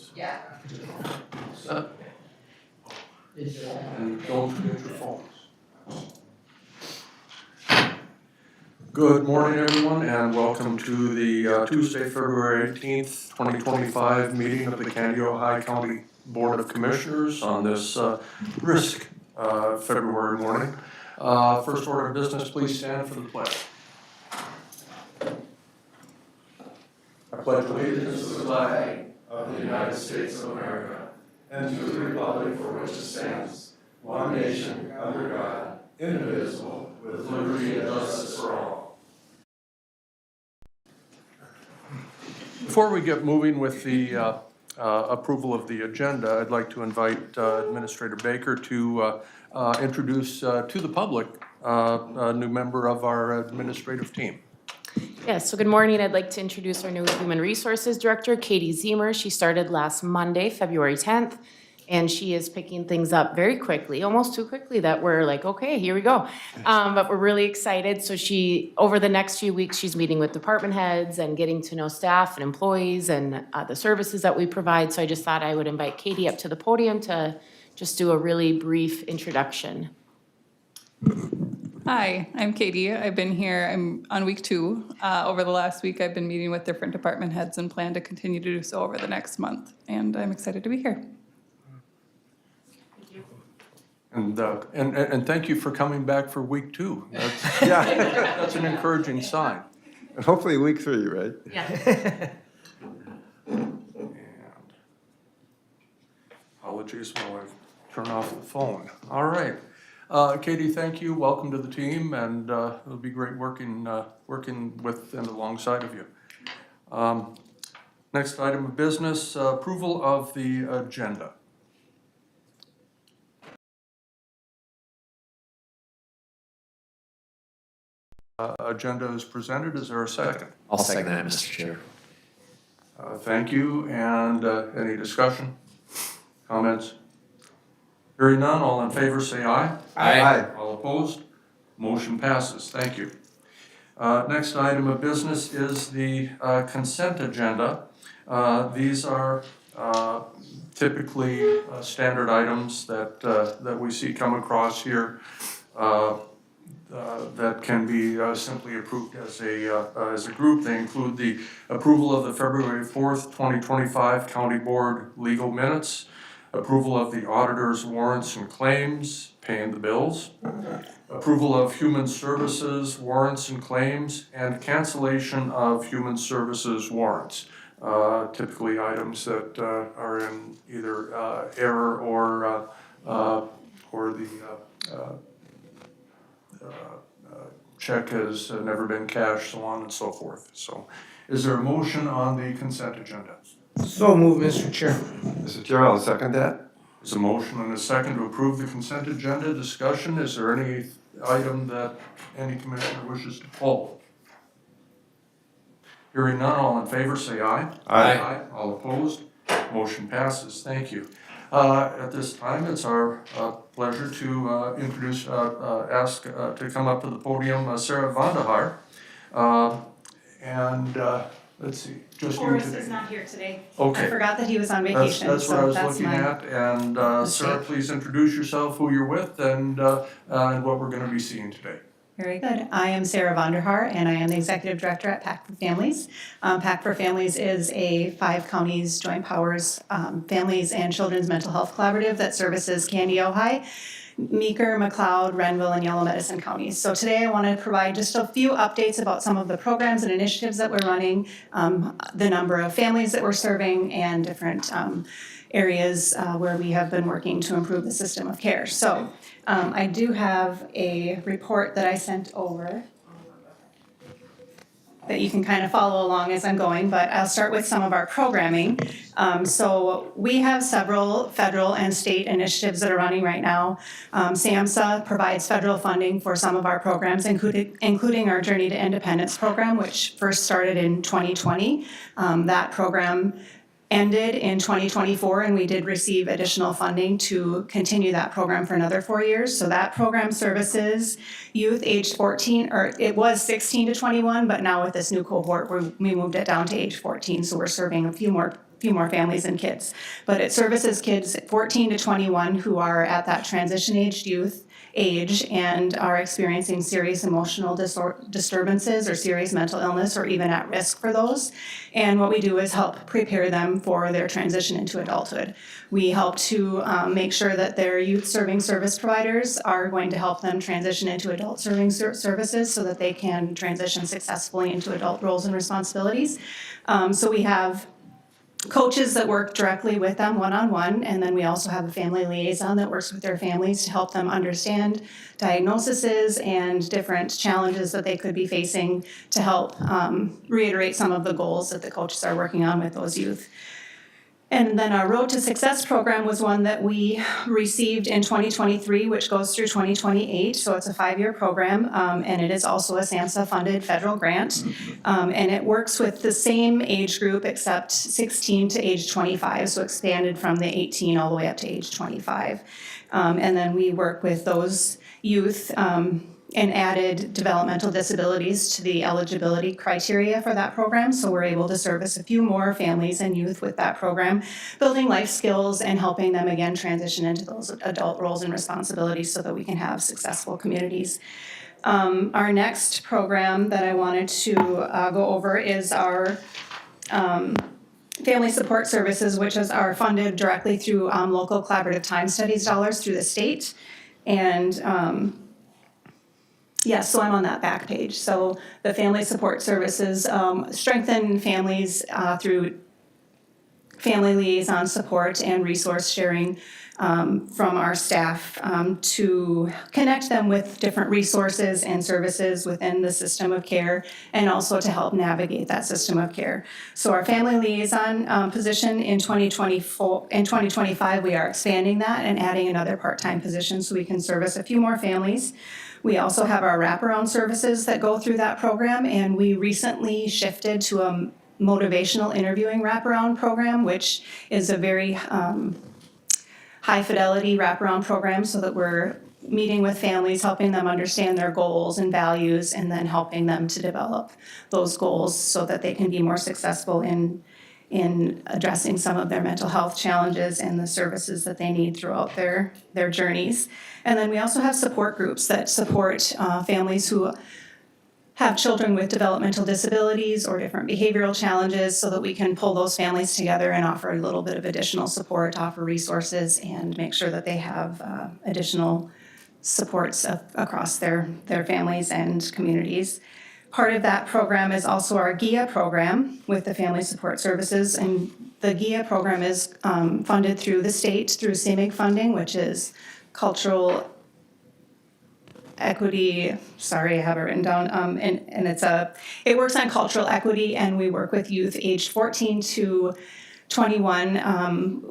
phones. Yeah. Set. And don't forget your phones. Good morning, everyone, and welcome to the Tuesday, February 18th, 2025 meeting of the Candido High County Board of Commissioners on this brisk February morning. First order of business, please stand for the pledge. I pledge allegiance to the flag of the United States of America and to the republic for which it stands, one nation, under God, indivisible, with liberty and justice for all. Before we get moving with the approval of the agenda, I'd like to invite Administrator Baker to introduce to the public a new member of our administrative team. Yes, so good morning. I'd like to introduce our new Human Resources Director, Katie Zemer. She started last Monday, February 10th, and she is picking things up very quickly, almost too quickly that we're like, okay, here we go. But we're really excited. So over the next few weeks, she's meeting with department heads and getting to know staff and employees and the services that we provide. So I just thought I would invite Katie up to the podium to just do a really brief introduction. Hi, I'm Katie. I'm on week 2. Over the last week, I've been meeting with different department heads and plan to continue to do so over the next month. And I'm excited to be here. And thank you for coming back for week 2. That's an encouraging sign. And hopefully week 3, right? Yeah. And apologies while I turn off the phone. All right. Katie, thank you. Welcome to the team, and it'll be great working with and alongside of you. Next item of business, approval of the agenda. Agenda is presented. Is there a second? I'll second that, Mr. Chair. Thank you. And any discussion? Comments? Hearing none, all in favor say aye. Aye. All opposed? Motion passes. Thank you. Next item of business is the consent agenda. These are typically standard items that we see come across here that can be simply approved as a group. They include the approval of the February 4th, 2025 County Board legal minutes, approval of the auditor's warrants and claims, paying the bills, approval of human services warrants and claims, and cancellation of human services warrants. Typically items that are in either error or the check has never been cashed, so on and so forth. So is there a motion on the consent agenda? So move, Mr. Chair. Mr. Chair, I'll second that. There's a motion and a second to approve the consent agenda. Discussion, is there any item that any commissioner wishes to pull? Hearing none, all in favor say aye. Aye. All opposed? Motion passes. Thank you. At this time, it's our pleasure to ask to come up to the podium Sarah Vandehar. Let's see, just you Forrest today. is not here today. Okay. I forgot that he was on vacation. That's what I was looking my at, and Sarah, mistake. please introduce yourself, who you're with, and what we're gonna be seeing today. Very good. I am Sarah Vonderhaar, and I am the Executive Director at PAC for Families. PAC for Families is a 5 counties joint powers families and children's mental health collaborative that services Candy, Ojai, Meeker, McLeod, Renville, and Yellow Medicine counties. So today I want to provide just a few updates about some of the programs and initiatives that we're running, the number of families that we're serving, and different areas where we have been working to improve the system of care. So I do have a report that I sent over that you can kind of follow along as I'm going, but I'll start with some of our programming. So we have several federal and state initiatives that are running right now. SAMHSA provides federal funding for some of our programs, including our Journey to Independence program, which first started in 2020. That program ended in 2024, and we did receive additional funding to continue that program for another 4 years. So that program services youth aged 14, or it was 16 to 21, but now with this new cohort, we moved it down to age 14. So we're serving a few more few more families and kids. But it services kids 14 to 21 who are at that transition-aged youth age and are experiencing serious emotional disturbances or serious mental illness or even at risk for those. And what we do is help prepare them for their transition into adulthood. We help to make sure that their youth serving service providers are going to help them transition into adult serving services so that they can transition successfully into adult roles and responsibilities. So we have coaches that work directly with them one-on-one, and then we also have a family liaison that works with their families to help them understand diagnoses and different challenges that they could be facing to help reiterate some of the goals that the coaches are working on with those youth. And then our Road to Success program was one that we received in 2023, which goes through 2028. So it's a 5-year program, and it is also a SAMHSA-funded federal grant. And it works with the same age group except 16 to age 25, so expanded from the 18 all the way up to age 25. And then we work with those youth and added developmental disabilities to the eligibility criteria for that program. So we're able to service a few more families and youth with that program, building life skills and helping them again transition into those adult roles and responsibilities so that we can have successful communities. Our next program that I wanted to go over is our Family Support Services, which are funded directly through local collaborative time studies dollars through the state. And yes, so I'm on that back page. So the Family Support Services strengthen families through family liaison support and resource sharing from our staff to connect them with different resources and services within the system of care and also to help navigate that system of care. So our family liaison position in 2025, we are expanding that and adding another part-time position so we can service a few more families. We also have our wraparound services that go through that program, and we recently shifted to a motivational interviewing wraparound program, which is a very high fidelity wraparound program so that we're meeting with families, helping them understand their goals and values, and then helping them to develop those goals so that they can be more successful in addressing some of their mental health challenges and the services that they need throughout their journeys. And then we also have support groups that support families who have children with developmental disabilities or different behavioral challenges so that we can pull those families together and offer a little bit of additional support, offer resources, and make sure that they have additional supports across their families and communities. Part of that program is also our GIA program with the Family Support Services, and the GIA program is funded through the state through CMIG funding, which is cultural equity, sorry, I have it written down, and it works on cultural equity, and we work with youth aged 14 to 21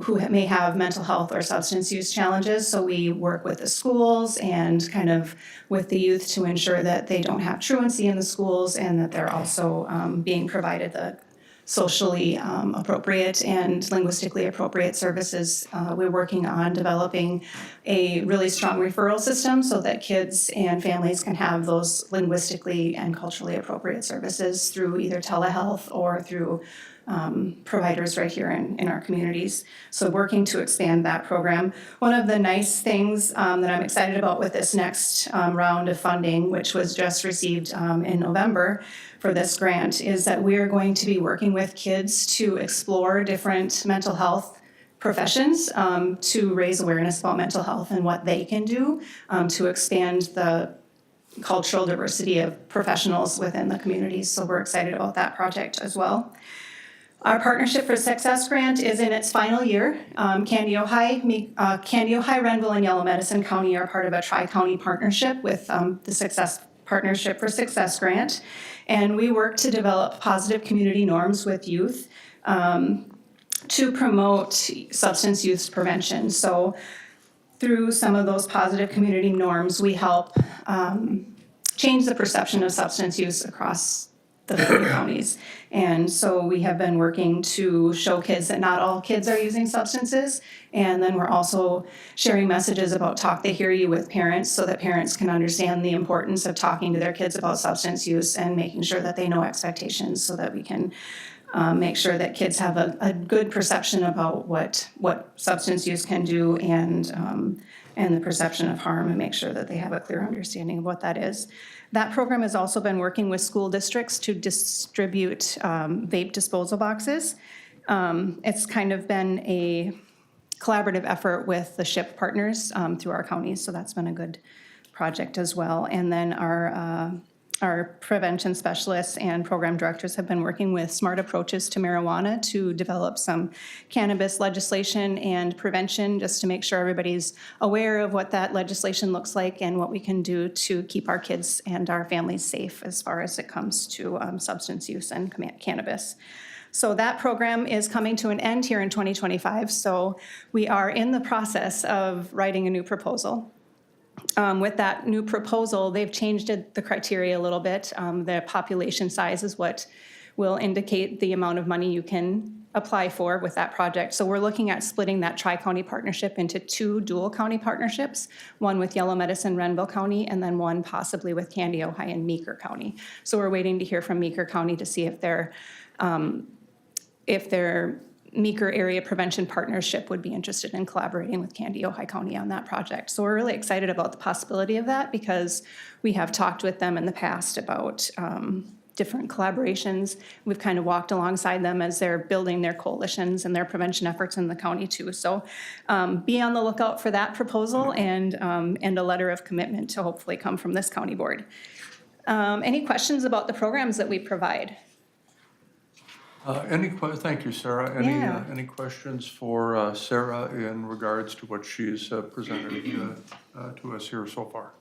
who may have mental health or substance use challenges. So we work with the schools and kind of with the youth to ensure that they don't have truancy in the schools and that they're also being provided the socially appropriate and linguistically appropriate services. We're working on developing a really strong referral system so that kids and families can have those linguistically and culturally appropriate services through either telehealth or through providers right here in our communities. So working to expand that program. One of the nice things that I'm excited about with this next round of funding, which was just received in November for this grant, is that we're going to be working with kids to explore different mental health professions to raise awareness about mental health and what they can do to expand the cultural diversity of professionals within the communities. So we're excited about that project as well. Our Partnership for Success grant is in its final year. Candy, Ojai, Renville, and Yellow Medicine County are part of a tri-county partnership with the Partnership for Success grant. And we work to develop positive community norms with youth to promote substance use prevention. So through some of those positive community norms, we help change the perception of substance use across the 30 counties. And so we have been working to show kids that not all kids are using substances. And then we're also sharing messages about Talk They Hear You with parents so that parents can understand the importance of talking to their kids about substance use and making sure that they know expectations so that we can make sure that kids have a good perception about what substance use can do and the perception of harm, and make sure that they have a clear understanding of what that is. That program has also been working with school districts to distribute vape disposal boxes. It's kind of been a collaborative effort with the SHIP partners through our counties, so that's been a good project as well. And then our prevention specialists and program directors have been working with smart approaches to marijuana to develop some cannabis legislation and prevention, just to make sure everybody's aware of what that legislation looks like and what we can do to keep our kids and our families safe as far as it comes to substance use and cannabis. So that program is coming to an end here in 2025. So we are in the process of writing a new proposal. With that new proposal, they've changed the criteria a little bit. The population size is what will indicate the amount of money you can apply for with that project. So we're looking at splitting that tri-county partnership into 2 dual county partnerships, one with Yellow Medicine, Renville County, and then one possibly with Candy, Ojai, and Meeker County. So we're waiting to hear from Meeker County to see if their Meeker Area Prevention Partnership would be interested in collaborating with Candy, Ojai County on that project. So we're really excited about the possibility of that, because we have talked with them in the past about different collaborations. We've kind of walked alongside them as they're building their coalitions and their prevention efforts in the county too. So be on the lookout for that proposal and a letter of commitment to hopefully come from this county board. Any questions about the programs that we provide? Thank you, Sarah. Yeah. Any questions for Sarah in regards to what she's presented to us here so far?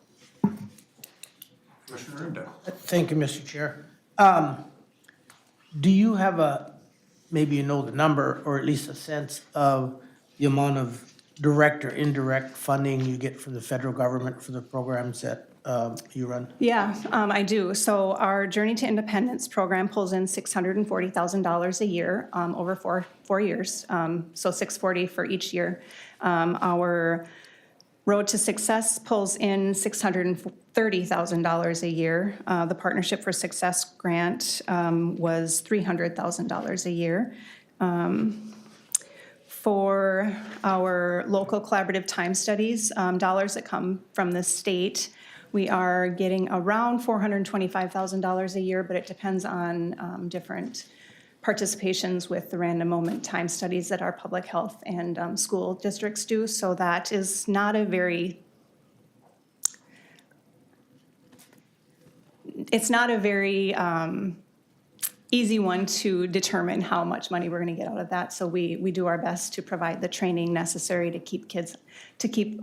Commissioner Rendell. Thank you, Mr. Chair. Do you have maybe you know the number, or at least a sense of the amount of direct or indirect funding you get from the federal government for the programs that you run? Yeah, I do. So our Journey to Independence program pulls in $640,000 a year over four years. So $640,000 for each year. Our Road to Success pulls in $630,000 a year. The Partnership for Success grant was $300,000 a year. For our local collaborative time studies, dollars that come from the state, we are getting around $425,000 a year, but it depends on different participations with the random moment time studies that our public health and school districts do. So that is not a very, easy one to determine how much money we're going to get out of that. So we do our best to provide the training necessary to keep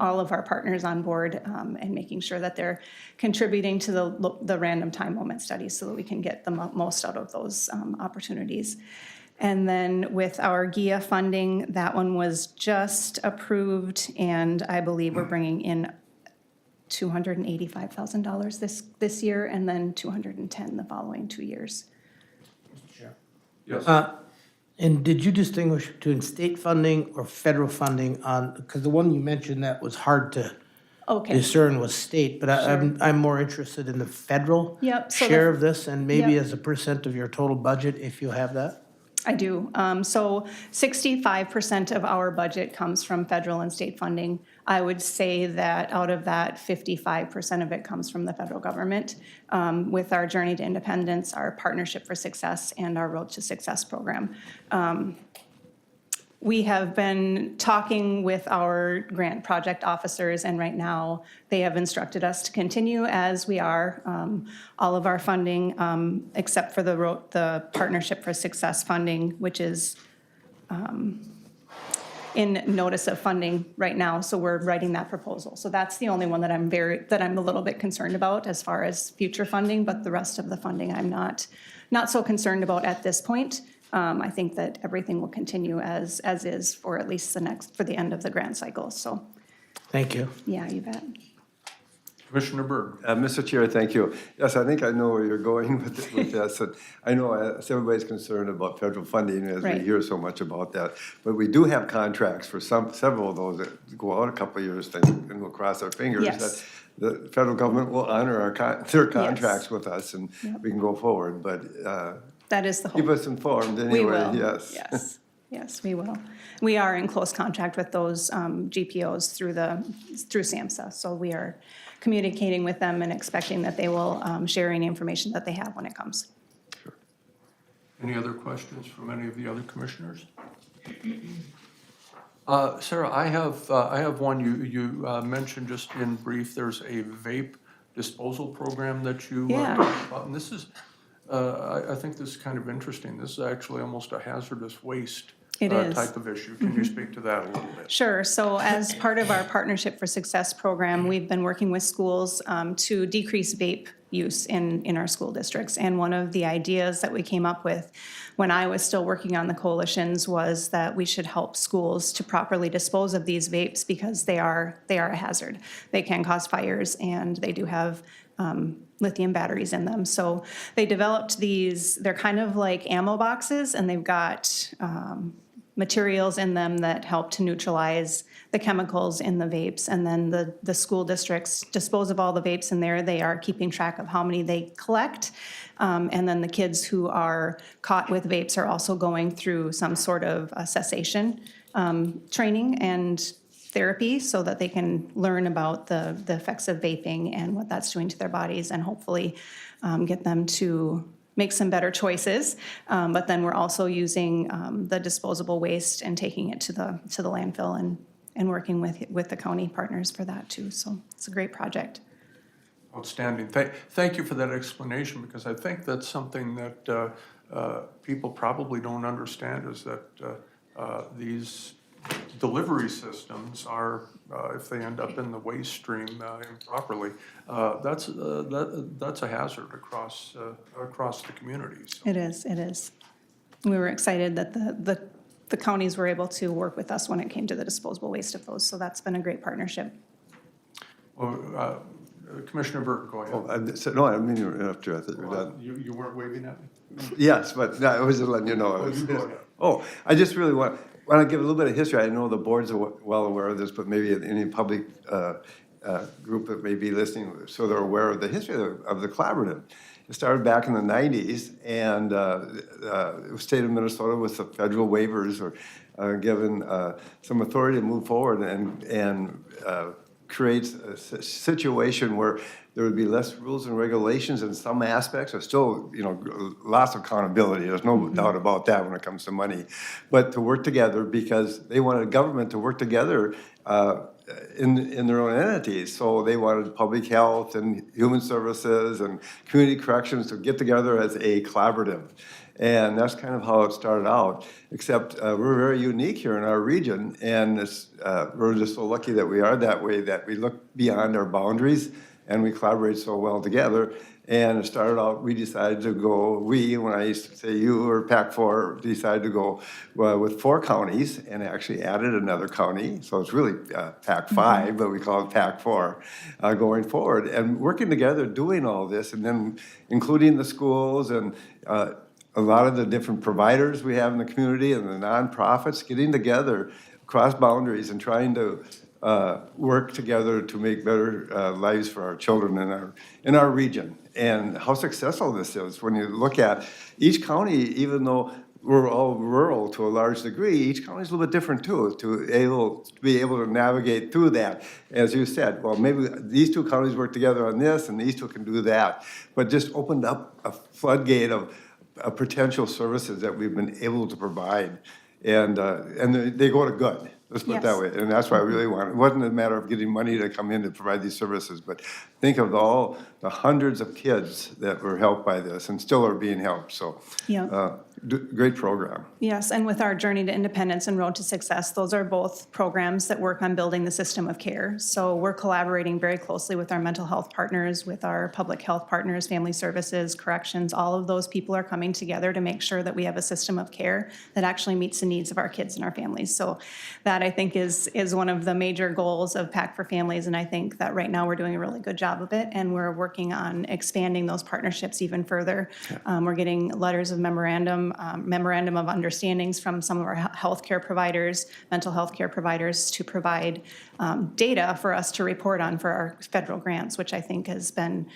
all of our partners on board and making sure that they're contributing to the random time moment studies so that we can get the most out of those opportunities. And then with our GIA funding, that one was just approved, and I believe we're bringing in $285,000 this year, and then $210,000 the following 2 years. Yes. And did you distinguish between state funding or federal funding on, because the one you mentioned that was hard to Okay. discern was state, but I'm more interested in the federal Yep, so share of this, and maybe Yep. as a percent of your total budget, if you have that? I do. So 65% of our budget comes from federal and state funding. I would say that out of that, 55% of it comes from the federal government with our Journey to Independence, our Partnership for Success, and our Road to Success program. We have been talking with our grant project officers, and right now they have instructed us to continue as we are. All of our funding, except for the Partnership for Success funding, which is in notice of funding right now, so we're writing that proposal. So that's the only one that I'm a little bit concerned about as far as future funding, but the rest of the funding I'm not so concerned about at this point. I think that everything will continue as is for at least for the end of the grant cycle. So, Thank you. yeah, you bet. Commissioner Berg. Mr. Chair, thank you. Yes, I think I know where you're going with this. And I know everybody's concerned about federal funding as we Right. hear so much about that. But we do have contracts for several of those that go out a couple of years, and we'll cross our fingers Yes. that the federal government will honor their contracts with us, and we can go forward. But That is the hope. Keep us informed We anyway, will. yes. Yes, yes, we will. We are in close contact with those GPOs through SAMHSA. So we are communicating with them and expecting that they will share any information that they have when it comes. Any other questions from any of the other commissioners? Sarah, I have one. You mentioned just in brief, there's a vape disposal program that you Yeah. talked about. And this is, I think this is kind of interesting. This is actually almost a hazardous waste It is. type of issue. Can you speak to that a little bit? Sure. So as part of our Partnership for Success program, we've been working with schools to decrease vape use in our school districts. And one of the ideas that we came up with when I was still working on the coalitions was that we should help schools to properly dispose of these vapes because they are a hazard. They can cause fires, and they do have lithium batteries in them. So they developed these, they're kind of like ammo boxes, and they've got materials in them that help to neutralize the chemicals in the vapes. And then the school districts dispose of all the vapes in there. They are keeping track of how many they collect. And then the kids who are caught with vapes are also going through some sort of cessation training and therapy so that they can learn about the effects of vaping and what that's doing to their bodies, and hopefully get them to make some better choices. But then we're also using the disposable waste and taking it to the landfill and working with the county partners for that too. So it's a great project. Outstanding. Thank you for that explanation, because I think that's something that people probably don't understand, is that these delivery systems are, if they end up in the waste stream improperly, that's a hazard across the community. So. It is. We were excited that the counties were able to work with us when it came to the disposable waste of those. So that's been a great partnership. Well, Commissioner Burke, go ahead. Oh, no, I didn't mean to interrupt you, I thought you were done. You weren't waving at me? Yes, but no, I was just letting you know. Oh, you go ahead. Oh, I just really want to give a little bit of history. I know the boards are well aware of this, but maybe any public group that may be listening, so they're aware of the history of the collaborative. It started back in the 90s, and the state of Minnesota, with the federal waivers, were given some authority to move forward and creates a situation where there would be less rules and regulations in some aspects. There's still, lots of accountability. There's no doubt about that when it comes to money. But to work together, because they wanted government to work together in their own entities. So they wanted public health and human services and community corrections to get together as a collaborative. And that's kind of how it started out, except we're very unique here in our region, and we're just so lucky that we are that way, that we look beyond our boundaries and we collaborate so well together. And it started out, we decided to go, when I used to say you or PAC4, decided to go with 4 counties and actually added another county. So it's really PAC5, but we call it PAC4 going forward. And working together, doing all this, and then including the schools and a lot of the different providers we have in the community and the nonprofits, getting together across boundaries and trying to work together to make better lives for our children in our region. And how successful this is when you look at each county, even though we're all rural to a large degree, each county is a little bit different too, to be able to navigate through that. As you said, well, maybe these 2 counties work together on this and these 2 can do that, but just opened up a floodgate of potential services that we've been able to provide, and they go to good. Let's put it that way. And that's why I really want it. It wasn't a matter of getting money to come in to provide these services, but think of all the hundreds of kids that were helped by this and still are being helped. So great program. Yes, and with our Journey to Independence and Road to Success, those are both programs that work on building the system of care. So we're collaborating very closely with our mental health partners, with our public health partners, family services, corrections. All of those people are coming together to make sure that we have a system of care that actually meets the needs of our kids and our families. So that, I think, is one of the major goals of PAC for Families, and I think that right now we're doing a really good job of it, and we're working on expanding those partnerships even further. We're getting letters of memorandum some memorandum of understandings from some of our healthcare providers, mental health care providers, to provide data for us to report on for our federal grants, which I think has been,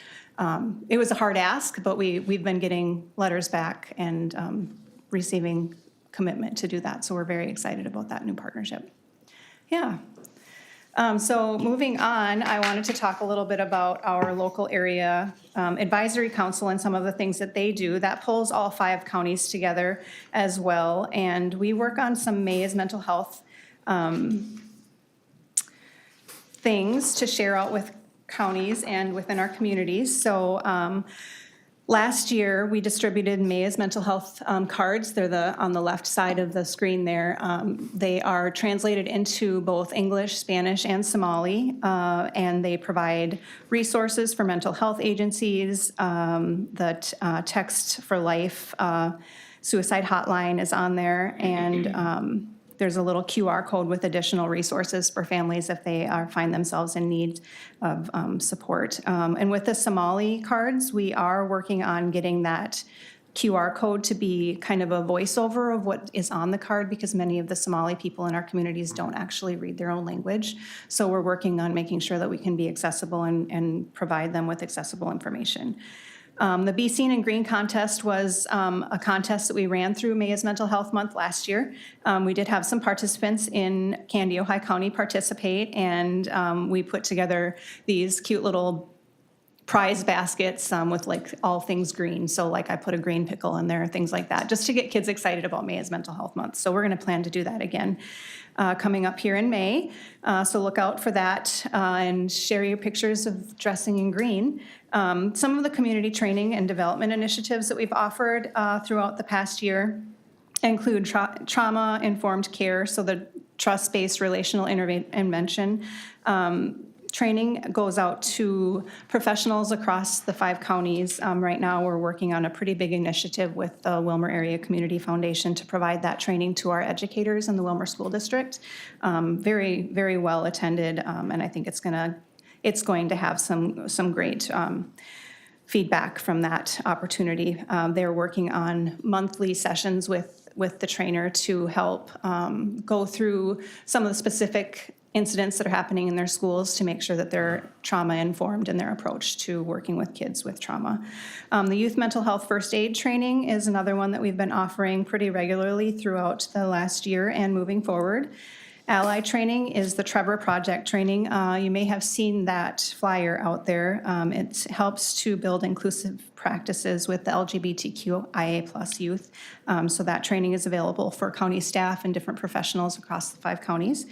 it was a hard ask, but we've been getting letters back and receiving commitment to do that. So we're very excited about that new partnership. Yeah. So moving on, I wanted to talk a little bit about our local area advisory council and some of the things that they do. That pulls all 5 counties together as well. And we work on some Mays mental health things to share out with counties and within our communities. So last year, we distributed Maya's mental health cards. They're on the left side of the screen there. They are translated into both English, Spanish, and Somali, and they provide resources for mental health agencies. The Text for Life suicide hotline is on there, and there's a little QR code with additional resources for families if they find themselves in need of support. And with the Somali cards, we are working on getting that QR code to be kind of a voiceover of what is on the card, because many of the Somali people in our communities don't actually read their own language. So we're working on making sure that we can be accessible and provide them with accessible information. The Be Seen in Green contest was a contest that we ran through Maya's Mental Health Month last year. We did have some participants in Candy, Ojai County participate, and we put together these cute little prize baskets with like all things green. So like I put a green pickle in there, things like that, just to get kids excited about Maya's Mental Health Month. So we're going to plan to do that again coming up here in May. So look out for that and share your pictures of dressing in green. Some of the community training and development initiatives that we've offered throughout the past year include trauma-informed care, so the trust-based relational intervention. Training goes out to professionals across the 5 counties. Right now, we're working on a pretty big initiative with the Wilmer Area Community Foundation to provide that training to our educators in the Wilmer School District. Very, very well attended, and I think it's going to have some great feedback from that opportunity. They're working on monthly sessions with the trainer to help go through some of the specific incidents that are happening in their schools to make sure that they're trauma-informed in their approach to working with kids with trauma. The youth mental health first aid training is another one that we've been offering pretty regularly throughout the last year and moving forward. Ally training is the Trevor Project training. You may have seen that flyer out there. It helps to build inclusive practices with the LGBTQIA+ youth. So that training is available for county staff and different professionals across the 5 counties.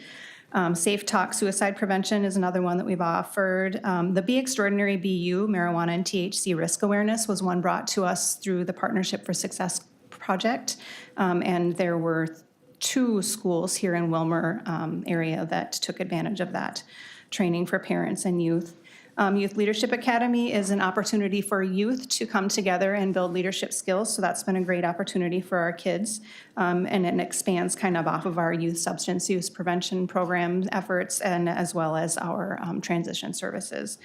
Safe Talk Suicide Prevention is another one that we've offered. The Be Extraordinary BU, Marijuana and THC Risk Awareness, was one brought to us through the Partnership for Success project. And there were 2 schools here in Wilmer area that took advantage of that training for parents and youth. Youth Leadership Academy is an opportunity for youth to come together and build leadership skills, so that's been a great opportunity for our kids. And it expands kind of off of our youth substance use prevention program efforts, and as well as our transition services.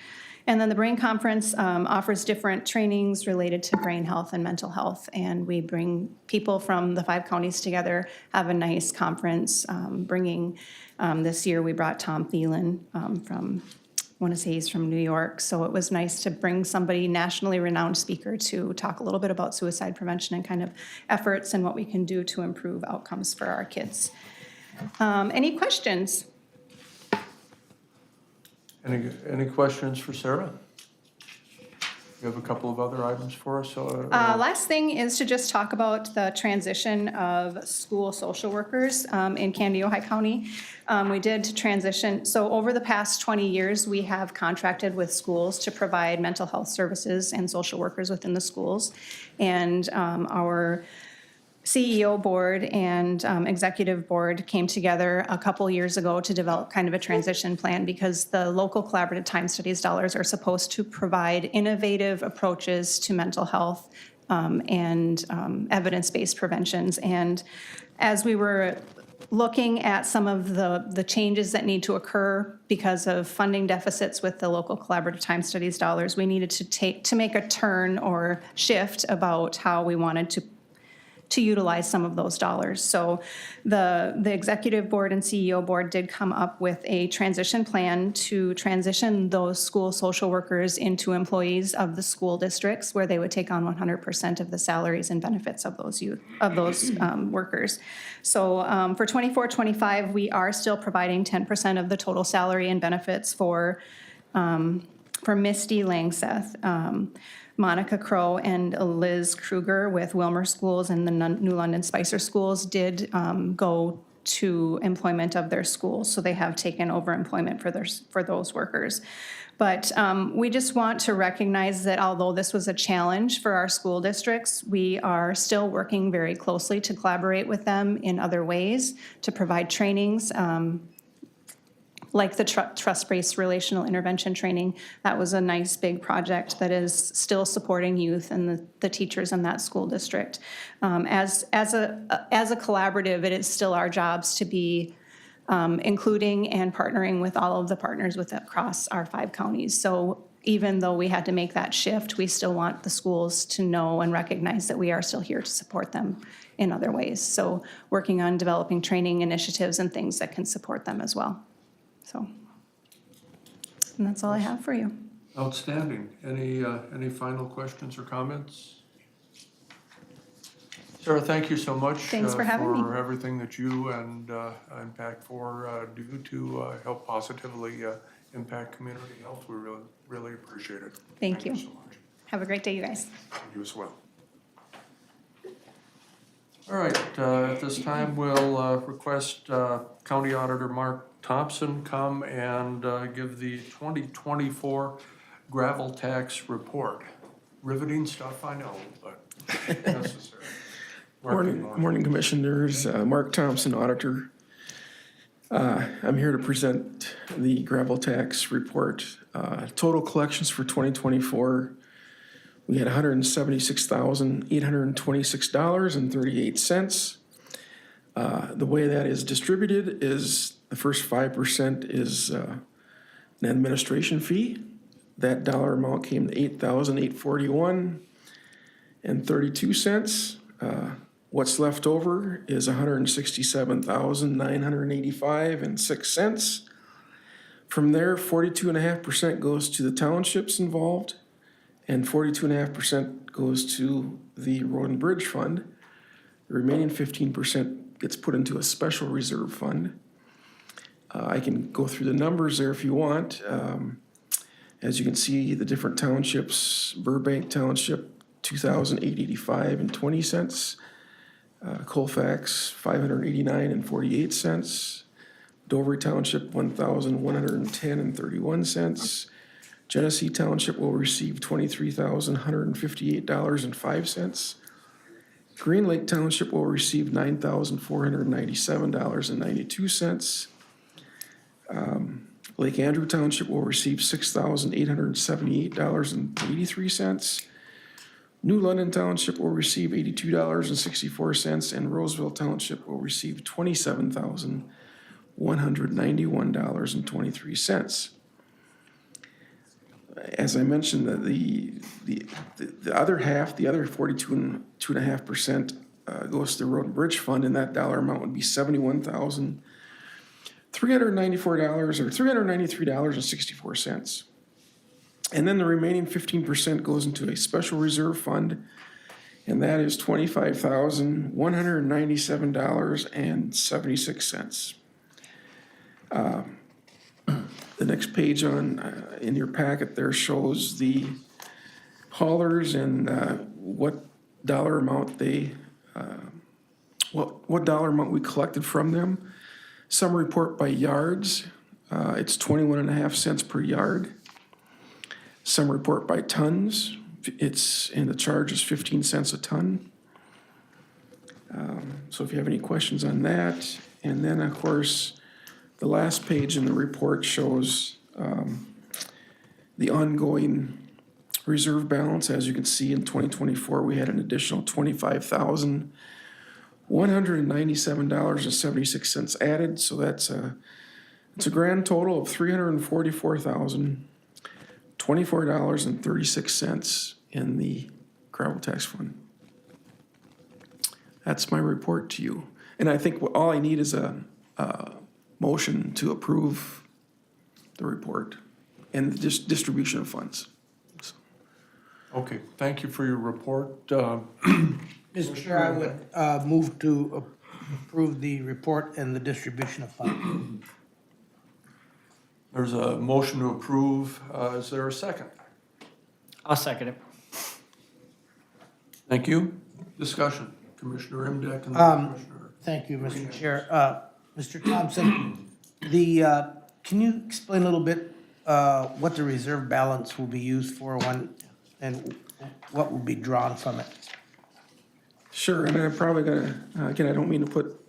And then the Brain Conference offers different trainings related to brain health and mental health, and we bring people from the 5 counties together, have a nice conference, bringing, this year we brought Tom Thielen from, I want to say he's from New York, so it was nice to bring somebody nationally renowned speaker to talk a little bit about suicide prevention and kind of efforts and what we can do to improve outcomes for our kids. Any questions? Any questions for Sarah? You have a couple of other items for us? Last thing is to just talk about the transition of school social workers in Candy, Ojai County. We did transition, so over the past 20 years, we have contracted with schools to provide mental health services and social workers within the schools. And our CEO board and executive board came together a couple years ago to develop kind of a transition plan, because the local collaborative time studies dollars are supposed to provide innovative approaches to mental health and evidence-based preventions. And as we were looking at some of the changes that need to occur because of funding deficits with the local collaborative time studies dollars, we needed to make a turn or shift about how we wanted to to utilize some of those dollars. So the executive board and CEO board did come up with a transition plan to transition those school social workers into employees of the school districts, where they would take on 100% of the salaries and benefits of those workers. So for 24-25, we are still providing 10% of the total salary and benefits for Misty Langseth, Monica Crow, and Liz Kruger with Wilmer Schools and the New London Spicer Schools did go to employment of their schools. So they have taken over employment for those workers. But we just want to recognize that although this was a challenge for our school districts, we are still working very closely to collaborate with them in other ways, to provide trainings, like the trust-based relational intervention training. That was a nice big project that is still supporting youth and the teachers in that school district. As a collaborative, it is still our jobs to be including and partnering with all of the partners across our 5 counties. So even though we had to make that shift, we still want the schools to know and recognize that we are still here to support them in other ways. So working on developing training initiatives and things that can support them as well. So, and that's all I have for you. Outstanding. Any final questions or comments? Sarah, thank you so much. Thanks for having me. For everything that you and Impact4 do to help positively impact community health. We really appreciate it. Thank you. So much. Have a great day, you guys. You as well. All right, at this time, we'll request County Auditor Mark Thompson come and give the 2024 gravel tax report. Riveting stuff, I know, but necessary. Mark, good Morning, Commissioners. Mark Thompson, Auditor. I'm here to present the gravel tax report. Total collections for 2024, we had $176,826.38. The way that is distributed is the first 5% is an administration fee. That dollar amount came to $8,841.32. What's left over is $167,985.06. From there, 42.5% goes to the townships involved, and 42.5% goes to the Road and Bridge Fund. The remaining 15% gets put into a special reserve fund. I can go through the numbers there if you want. As you can see, the different townships: Burbank Township, $2,885.20. Colfax, $589.48. Dover Township, $1,110.31. Genesee Township will receive $23,158.05. Green Lake Township will receive $9,497.92. Lake Andrew Township will receive $6,878.83. New London Township will receive $82.64, and Roseville Township will receive $27,191.23. As I mentioned, the other half, the other 42.5%, goes to the Road and Bridge Fund, and that dollar amount would be $71,394 or $393.64. And then the remaining 15% goes into a special reserve fund, and that is $25,197.76. The next page in your packet there shows the haulers and what dollar amount what dollar amount we collected from them. Some report by yards. It's 21.5 cents per yard. Some report by tons. And the charge is 15 cents a ton. So if you have any questions on that. And then, of course, the last page in the report shows the ongoing reserve balance. As you can see, in 2024, we had an additional $25,197.76 added. So it's a grand total of $344,024.36 in the gravel tax fund. that's my report to you. And I think all I need is a motion to approve the report and the distribution of funds. Okay, thank you for your report. Mr. Chair, I would move to approve the report and the distribution of funds. There's a motion to approve. Is there a second? I'll second it. Thank you. Discussion. Commissioner Imdak and the Commissioner. Thank you, Mr. Chair. Mr. Thompson, can you explain a little bit what the reserve balance will be used for and what will be drawn from it? Sure, and I'm probably gonna, again, I don't mean to put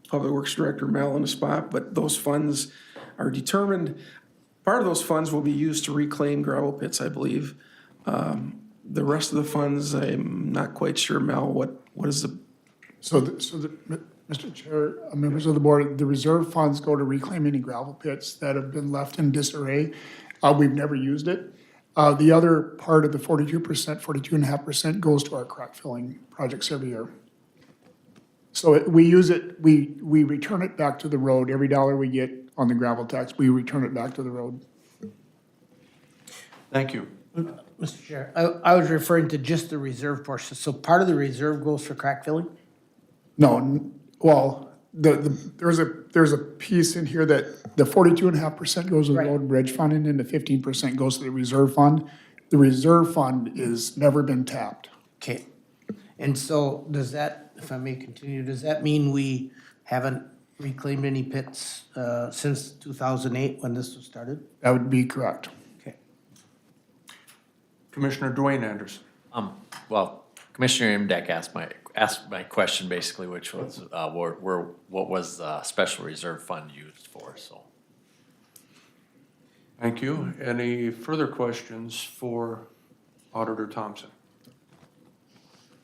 Public Works Director Mel on the spot, but those funds are determined, part of those funds will be used to reclaim gravel pits, I believe. The rest of the funds, I'm not quite sure, Mel, what is the, Mr. Chair, members of the board, the reserve funds go to reclaim any gravel pits that have been left in disarray. We've never used it. The other part of the 42%, 42.5% goes to our crack filling projects every year. So we use it, we return it back to the road. Every dollar we get on the gravel tax, we return it back to the road. Thank you. Mr. Chair, I was referring to just the reserve portion. So part of the reserve goes for crack filling? No, well, there's a piece in here that the 42.5% goes to the Right. road and bridge fund, and then the 15% goes to the reserve fund. The reserve fund is never been tapped. Okay. And so does that, if I may continue, does that mean we haven't reclaimed any pits since 2008 when this was started? That would be correct. Okay. Commissioner Dwayne Anderson. Well, Commissioner Imdak asked my question basically, which was, what was the special reserve fund used for, so. Thank you. Any further questions for Auditor Thompson?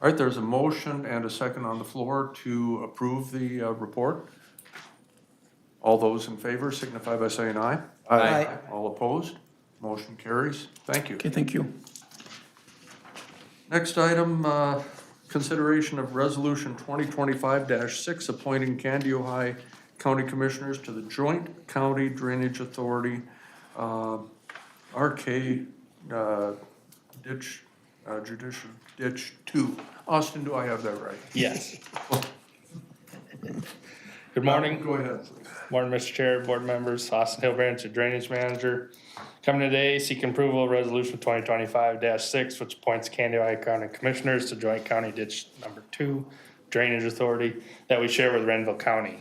All right, there's a motion and a second on the floor to approve the report. All those in favor signify by saying aye. Aye. All opposed? Motion carries. Thank you. okay, thank you. Next item, consideration of Resolution 2025-6, appointing Candy Ojai County Commissioners to the Joint County Drainage Authority, RK Judicial Ditch 2. Austin, do I have that right? Yes. Good morning. Go ahead, please. Morning, Mr. Chair, board members. Austin Hilbranch, the Drainage Manager. Coming today, seeking approval of Resolution 2025-6, which appoints Candy Ojai County Commissioners to Joint County Ditch Number 2 Drainage Authority that we share with Renville County.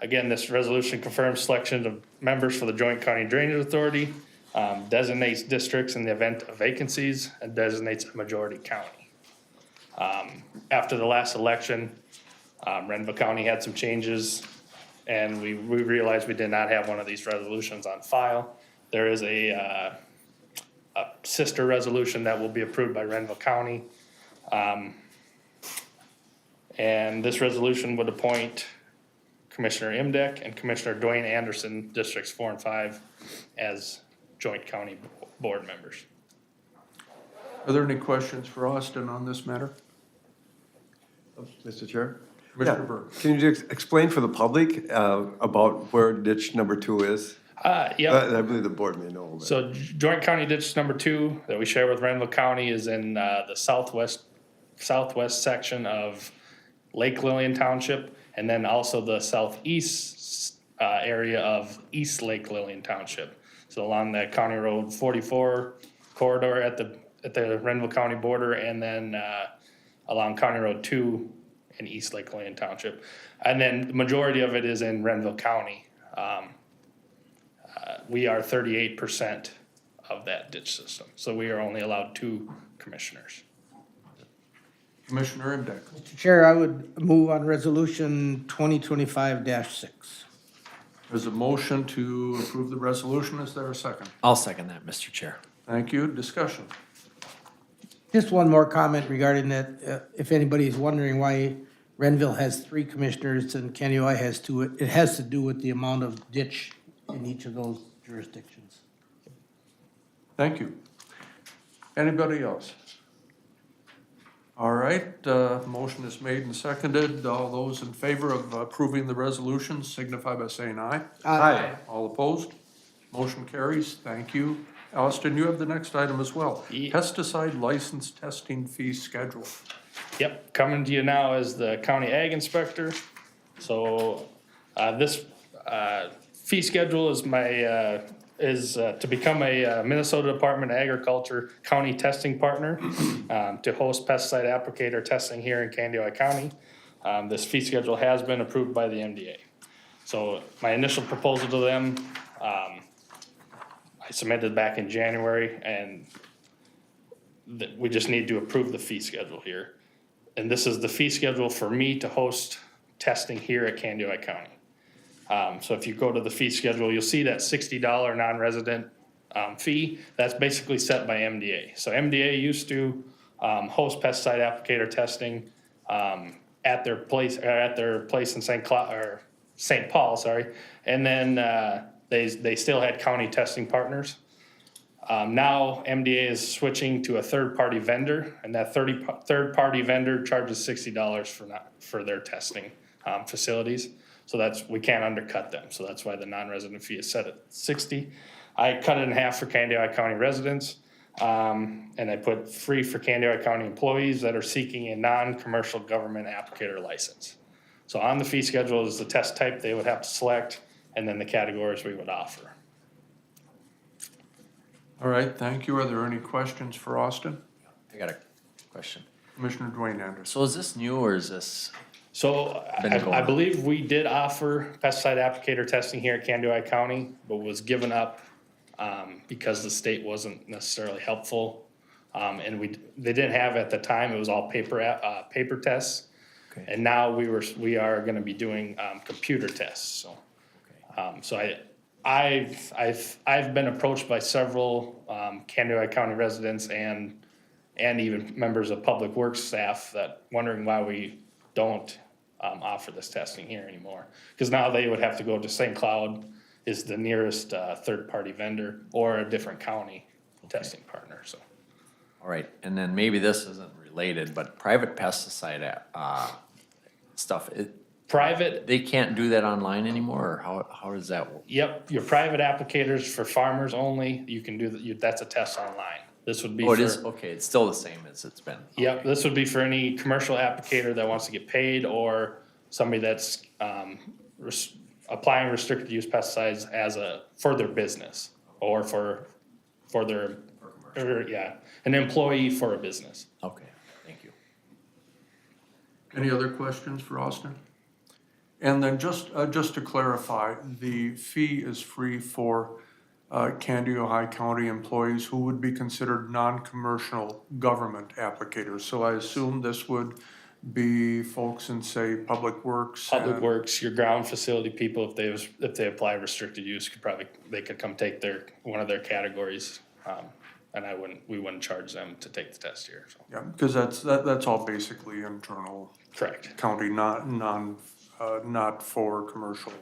Again, this resolution confirms selection of members for the Joint County Drainage Authority, designates districts in the event of vacancies, and designates a majority county. After the last election, Renville County had some changes, and we realized we did not have one of these resolutions on file. There is a sister resolution that will be approved by Renville County. And this resolution would appoint Commissioner Imdak and Commissioner Dwayne Anderson, Districts 4 and 5, as joint county board members. Are there any questions for Austin on this matter? Mr. Chair? Commissioner Yeah. Burke. Can you just explain for the public about where ditch number 2 is? Yep. I believe the board may know. But. So joint county ditch number 2 that we share with Renville County is in the southwest section of Lake Lillian Township, and then also the southeast area of East Lake Lillian Township. So along the County Road 44 corridor at the Renville County border, and then along County Road 2 in East Lake Lillian Township. And then the majority of it is in Renville County. We are 38% of that ditch system, so we are only allowed 2 commissioners. Commissioner Imdak. Mr. Chair, I would move on resolution 2025-6. There's a motion to approve the resolution. Is there a second? I'll second that, Mr. Chair. Thank you. Discussion. Just one more comment regarding that. If anybody is wondering why Renville has 3 commissioners and Candy Ojai has 2, it has to do with the amount of ditch in each of those jurisdictions. Thank you. Anybody else? All right, motion is made and seconded. All those in favor of approving the resolution signify by saying aye. Aye. All opposed? Motion carries. Thank you. Austin, you have the next item as well. Ye- Pesticide license testing fee schedule. Yep, coming to you now as the county ag inspector. So, this, fee schedule is to become a Minnesota Department of Agriculture county testing partner, to host pesticide applicator testing here in Candioi County. This fee schedule has been approved by the MDA. So my initial proposal to them, I submitted back in January, and we just need to approve the fee schedule here. And this is the fee schedule for me to host testing here at Candioi County. So if you go to the fee schedule, you'll see that $60 non-resident fee. That's basically set by MDA. So MDA used to host pesticide applicator testing at their place in St. Paul, sorry. And then they still had county testing partners. Now MDA is switching to a third-party vendor, and that third-party vendor charges $60 for their testing facilities. So we can't undercut them. So that's why the non-resident fee is set at 60. I cut it in half for Candioi County residents, and I put free for Candioi County employees that are seeking a non-commercial government applicator license. So on the fee schedule is the test type they would have to select, and then the categories we would offer. All right, thank you. Are there any questions for Austin? I got a question. Commissioner Dwayne Anderson. So is this new or is this, So Been going I on. believe we did offer pesticide applicator testing here at Candioi County, but was given up because the state wasn't necessarily helpful. And they didn't have at the time, it was all paper tests. Okay. And now we are gonna be doing computer tests, so. So I've been approached by several Candioi County residents and even members of Public Works staff that wondering why we don't offer this testing here anymore. Because now they would have to go to St. Cloud is the nearest third-party vendor or a different county testing partner, so. all right, and then maybe this isn't related, but private pesticide stuff, Private, they can't do that online anymore, or how does that work? yep, your private applicators for farmers only, you can do, that's a test online. This would be Oh, it for- is, okay, it's still the same as it's been. Yep, this would be for any commercial applicator that wants to get paid or somebody that's applying restricted use pesticides for their business or for their, an employee for a business. Okay, thank you. Any other questions for Austin? And then just to clarify, the fee is free for Candioi County employees who would be considered non-commercial government applicators. So I assume this would be folks in, say, Public Works? Public and- Works, your ground facility people, if they apply restricted use, they could come take one of their categories. And we wouldn't charge them to take the test here, so. Yeah, because that's all basically internal Correct. county, not for commercial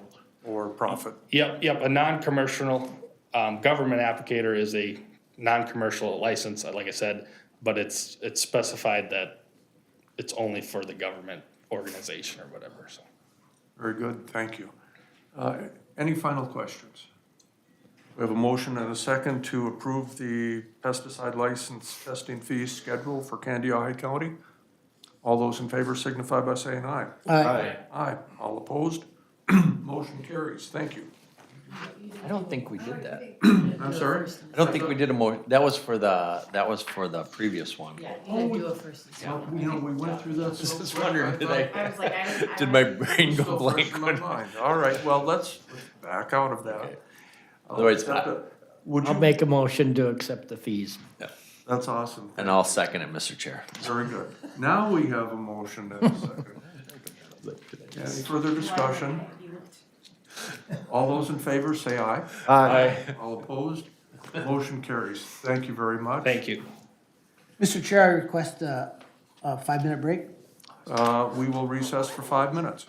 or profit. Yep, a non-commercial, government applicator is a non-commercial license, like I said, but it's specified that it's only for the government organization or whatever, so. Very good, thank you. Any final questions? We have a motion and a second to approve the pesticide license testing fee schedule for Candioi County. All those in favor signify by saying aye. Aye. Aye. All opposed? Motion carries. Thank you. I don't think we did that. I'm sorry? I don't think we did that was for the previous one. Yeah, you didn't do it first. We went through that. I was wondering, did I was like, I did my brain go Still blank? fresh in my mind. All right, well, let's back out of that. Okay. Otherwise, Would I'll you, make a motion to accept the fees. that's awesome. And I'll second it, Mr. Chair. Very good. Now we have a motion and a second. Any further discussion? All those in favor say aye. Aye. All opposed? Motion carries. Thank you very much. Thank you. Mr. Chair, I request a 5-minute break. We will recess for 5 minutes.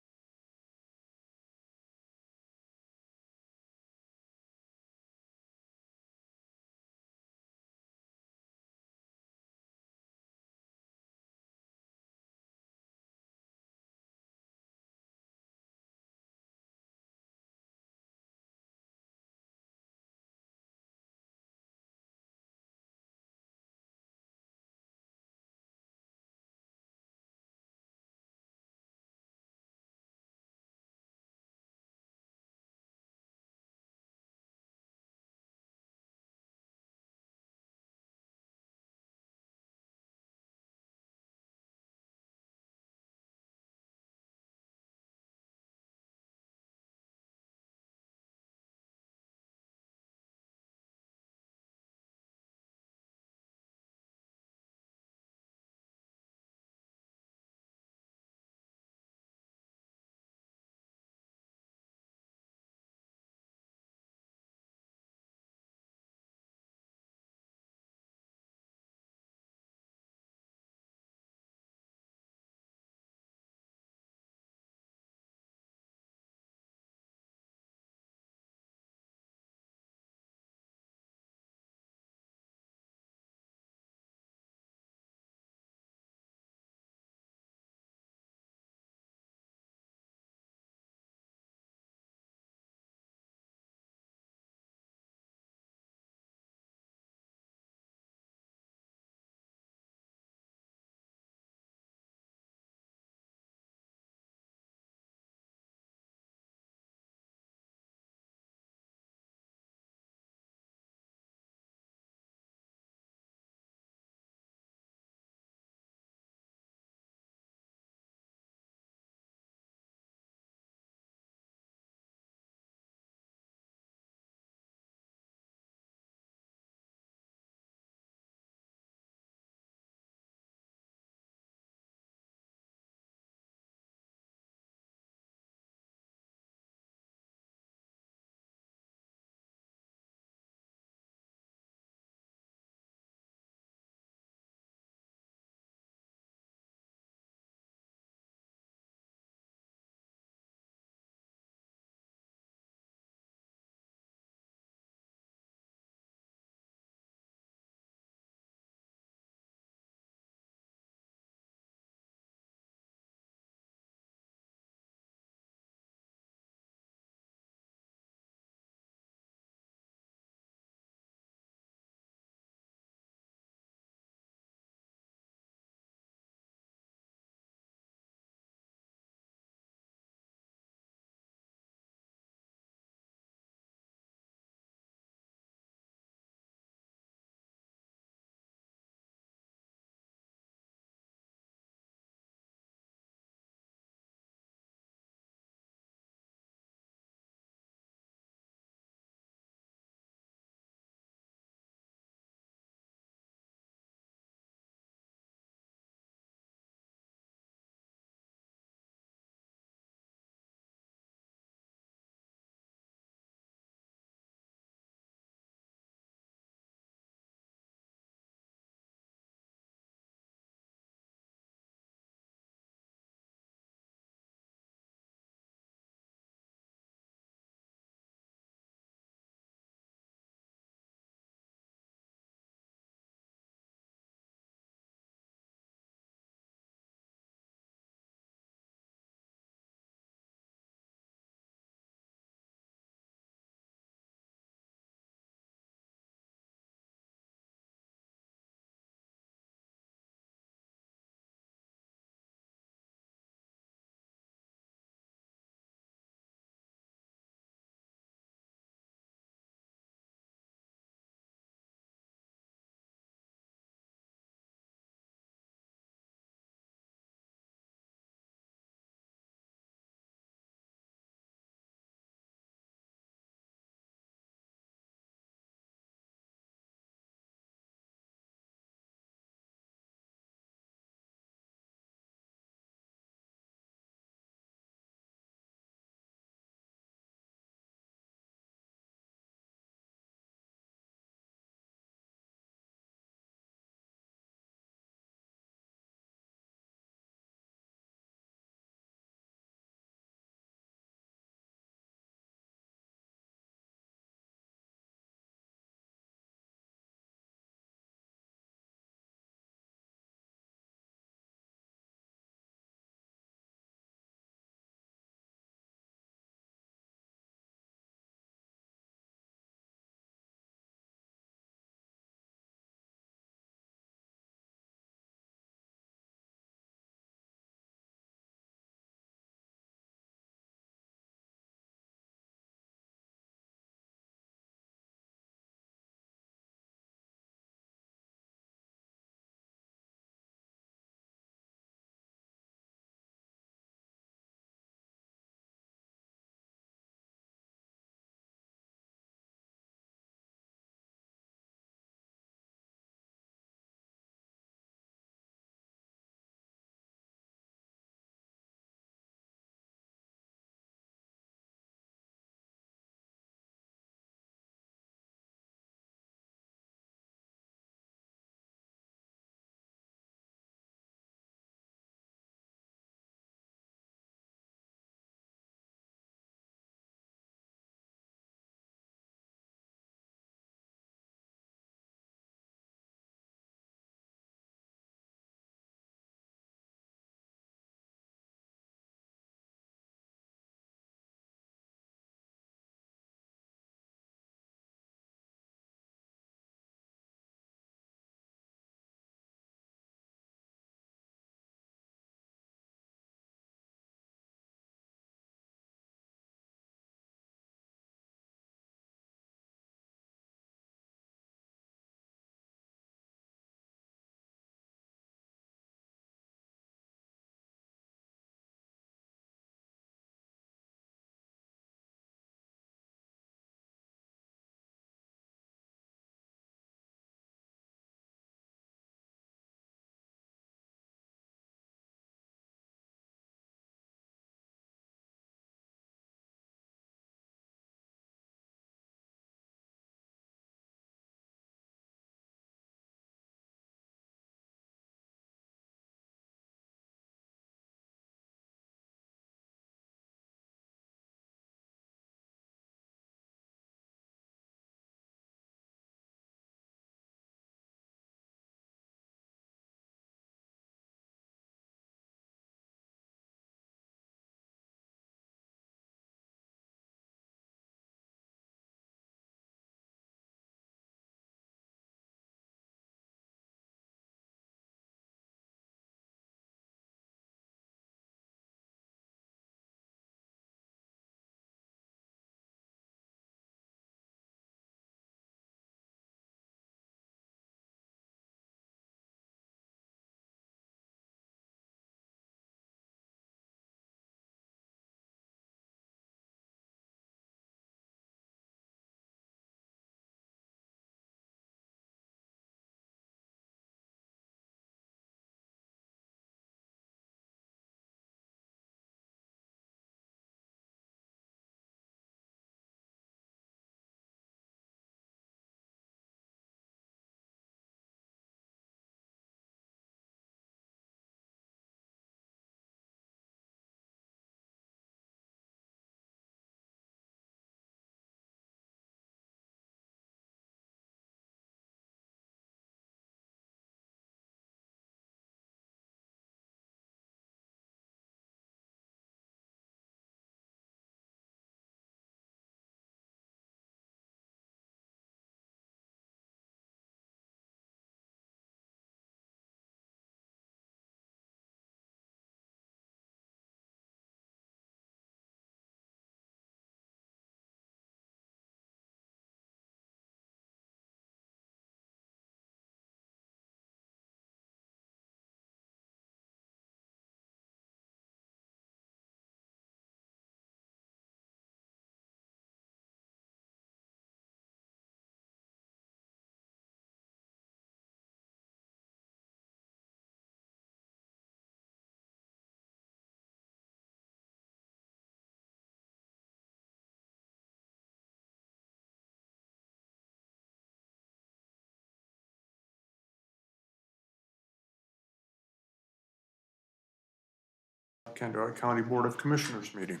Candido County Board of Commissioners meeting.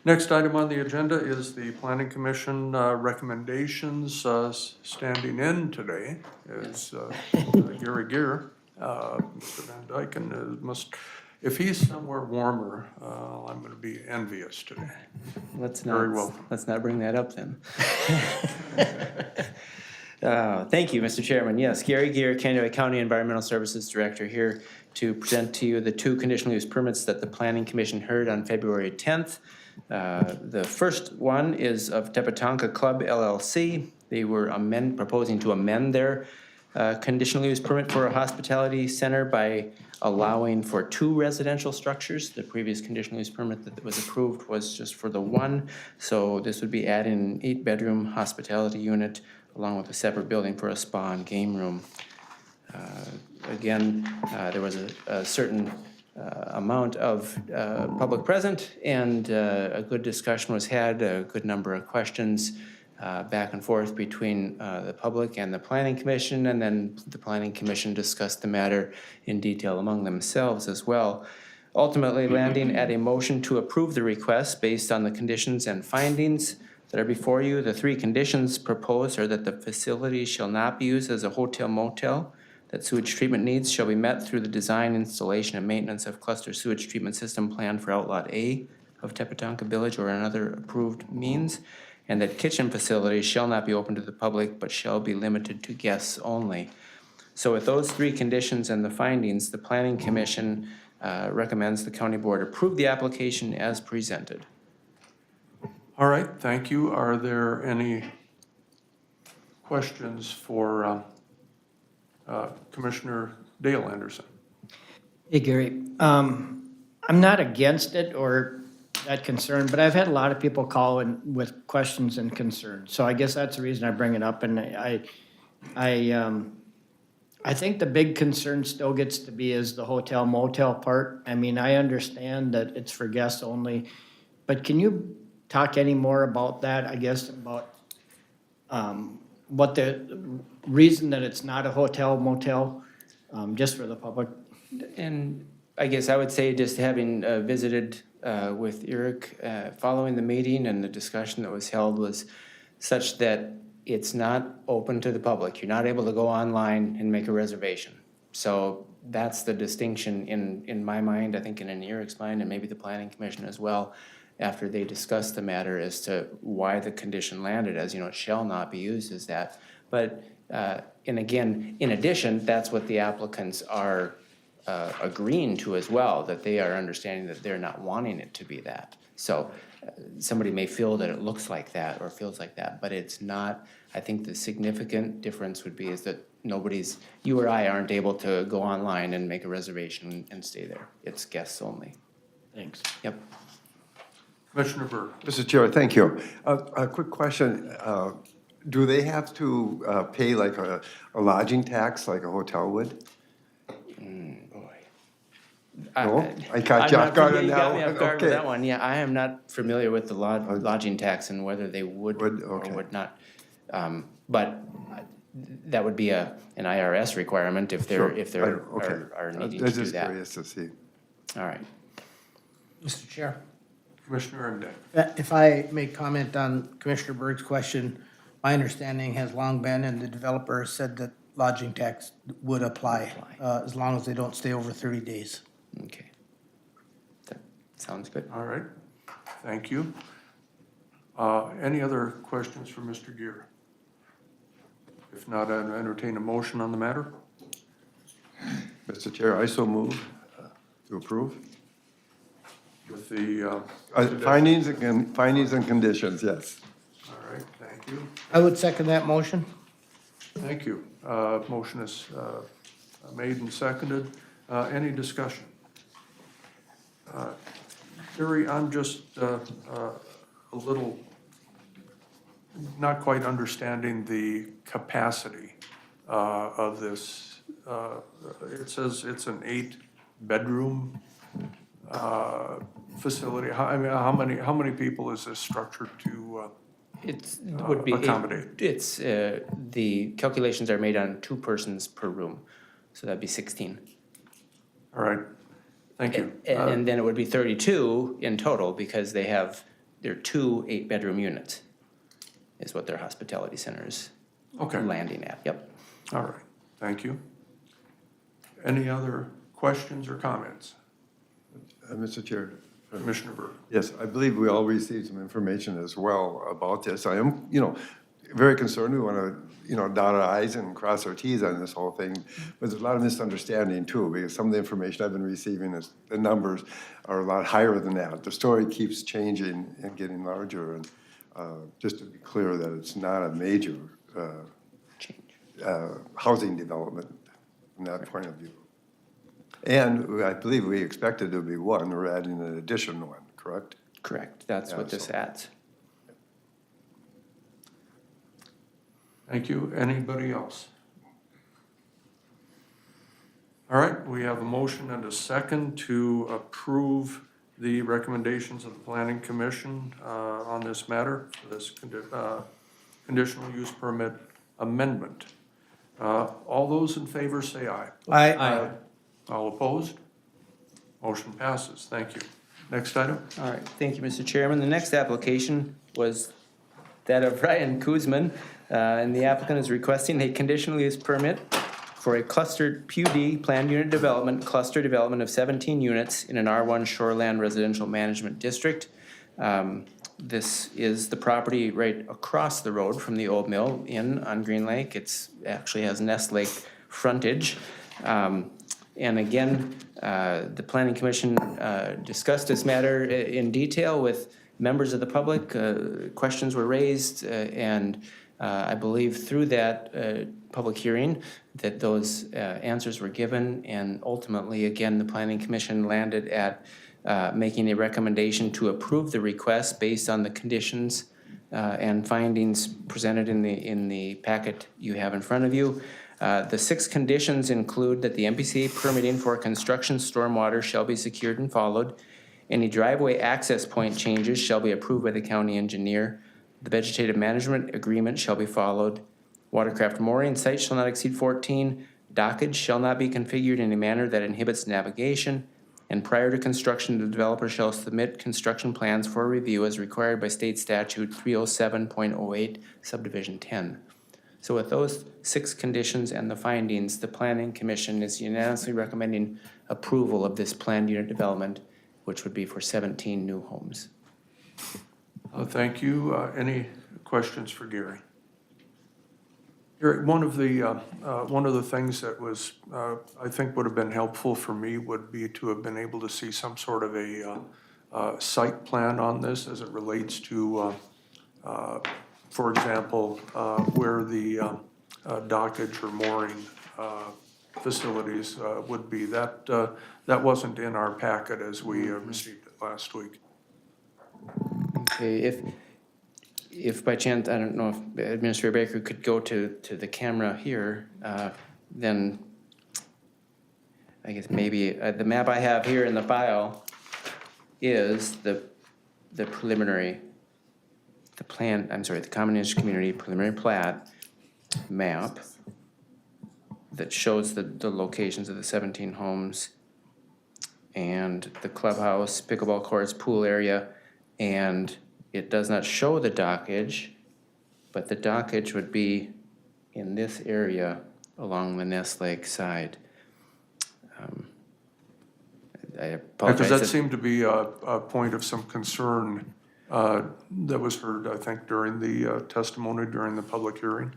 Next item on the agenda is the Planning Commission recommendations. Standing in today is Gary Gear. Mr. Van Dyken must, if he's somewhere warmer, I'm going to be envious today. Let's Very not, welcome. let's not bring that up then. Thank you, Mr. Chairman. Yes, Gary Gear, Candido County Environmental Services Director, here to present to you the 2 conditional use permits that the Planning Commission heard on February 10th. The first one is of Tepetonka Club LLC. They were proposing to amend their conditional use permit for a hospitality center by allowing for 2 residential structures. The previous conditional use permit that was approved was just for the 1. So this would be adding an 8-bedroom hospitality unit along with a separate building for a spa and game room. Again, there was a certain amount of public present, and a good discussion was had, a good number of questions back and forth between the public and the Planning Commission, and then the Planning Commission discussed the matter in detail among themselves as well. Ultimately landing at a motion to approve the request based on the conditions and findings that are before you. The 3 conditions proposed are that the facility shall not be used as a hotel motel, that sewage treatment needs shall be met through the design, installation, and maintenance of cluster sewage treatment system plan for Outlot A of Tepetonka Village or another approved means, and that kitchen facilities shall not be open to the public but shall be limited to guests only. So with those 3 conditions and the findings, the Planning Commission recommends the County Board approve the application as presented. All right, thank you. Are there any questions for Commissioner Dale Anderson? Hey, Gary, I'm not against it or that concerned, but I've had a lot of people call in with questions and concerns. So I guess that's the reason I bring it up. And I think the big concern still gets to be is the hotel motel part. I mean, I understand that it's for guests only, but can you talk any more about that, I guess, about what the reason that it's not a hotel motel, just for the public? And I guess I would say just having visited with Eric following the meeting, and the discussion that was held was such that it's not open to the public. You're not able to go online and make a reservation. So that's the distinction in my mind, I think in Eric's mind, and maybe the Planning Commission as well, after they discussed the matter as to why the condition landed as, it shall not be used as that. But, and again, in addition, that's what the applicants are agreeing to as well, that they are understanding that they're not wanting it to be that. So somebody may feel that it looks like that or feels like that, but it's not. I think the significant difference would be is that you or I aren't able to go online and make a reservation and stay there. It's guests only. Thanks. Yep. Commissioner Burke. Mr. Chair, thank you. A quick question. Do they have to pay like a lodging tax like a hotel would? No? I caught you off guard on You got me that off one. guard with Okay. that one. Yeah, I am not familiar with the lodging tax and whether they would or okay. would not. But that would be an IRS requirement if they're, Sure. are needing I was to do just that. curious to see. All right. Mr. Chair, Commissioner Imday. if I may comment on Commissioner Berg's question, my understanding has long been, and the developer said that lodging tax would apply as long as they don't stay over 30 days. Okay. That sounds good. All right, thank you. Any other questions for Mr. Gear? If not, I'd entertain a motion on the matter. Mr. Chair, I so move to approve. With the, Findings and conditions, yes. all right, thank you. I would second that motion. Thank you. Motion is made and seconded. Any discussion? Gary, I'm just a little not quite understanding the capacity of this. It says it's an 8-bedroom facility. How many people is this structured to Would be accommodate? It's the calculations are made on 2 persons per room, so that'd be 16. All right. Thank you. And then it would be 32 in total because they're 2 8-bedroom units is what their hospitality center is Okay, landing at, yep. all right, thank you. Any other questions or comments? Mr. Chair. Commissioner Burke? Yes, I believe we all received some information as well about this. I am, very concerned. We want to, dot our i's and cross our t's on this whole thing. But there's a lot of misunderstanding too, because some of the information I've been receiving is the numbers are a lot higher than that. The story keeps changing and getting larger. And just to be clear that it's not a major housing development from that point of view. And I believe we expected to be one, we're adding an additional one, correct? Correct, that's what this adds. Thank you. Anybody else? All right, we have a motion and a second to approve the recommendations of the Planning Commission on this matter, for this conditional use permit amendment. All those in favor say aye. Aye. All opposed? Motion passes. Thank you. Next item? All right, thank you, Mr. Chairman. The next application was that of Ryan Kuzman, and the applicant is requesting a conditional use permit for a clustered PUD planned unit development, cluster development of 17 units in an R1 shoreland residential management district. This is the property right across the road from the old mill Inn on Green Lake. It's actually has Nest Lake frontage. And again, the Planning Commission discussed this matter in detail with members of the public. Questions were raised, and I believe through that public hearing that those answers were given. And ultimately, again, the Planning Commission landed at making a recommendation to approve the request based on the conditions and findings presented in the packet you have in front of you. The 6 conditions include that the MPCA permitting for construction stormwater shall be secured and followed. Any driveway access point changes shall be approved by the county engineer. The vegetative management agreement shall be followed. Watercraft mooring site shall not exceed 14. Dockage shall not be configured in a manner that inhibits navigation. And prior to construction, the developer shall submit construction plans for review as required by state statute 307.08 subdivision 10. So with those 6 conditions and the findings, the Planning Commission is unanimously recommending approval of this planned unit development, which would be for 17 new homes. Thank you. Any questions for Gary? Gary, one of the things that was, I think would have been helpful for me would be to have been able to see some sort of a site plan on this as it relates to, for example, where the dockage or mooring facilities would be. That wasn't in our packet as we received it last week. Okay, if by chance, I don't know if Administrator Baker could go to the camera here, then I guess maybe the map I have here in the file is the preliminary, the Common Interest Community preliminary plat map that shows the locations of the 17 homes and the clubhouse, pickleball courts, pool area, and it does not show the dockage, but the dockage would be in this area along the Nest Lake side. I apologize. Because that seemed to be a point of some concern that was heard, I think, during the testimony during the public hearing,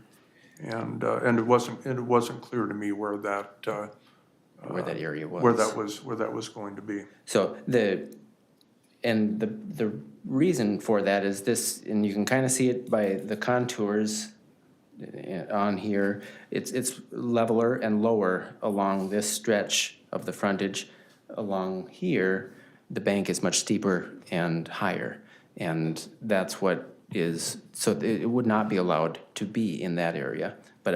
and it wasn't clear to me where that area was. where that was going to be. So the reason for that is this, and you can kind of see it by the contours on here. It's leveler and lower along this stretch of the frontage. Along here, the bank is much steeper and higher, and that's what is, so it would not be allowed to be in that area. But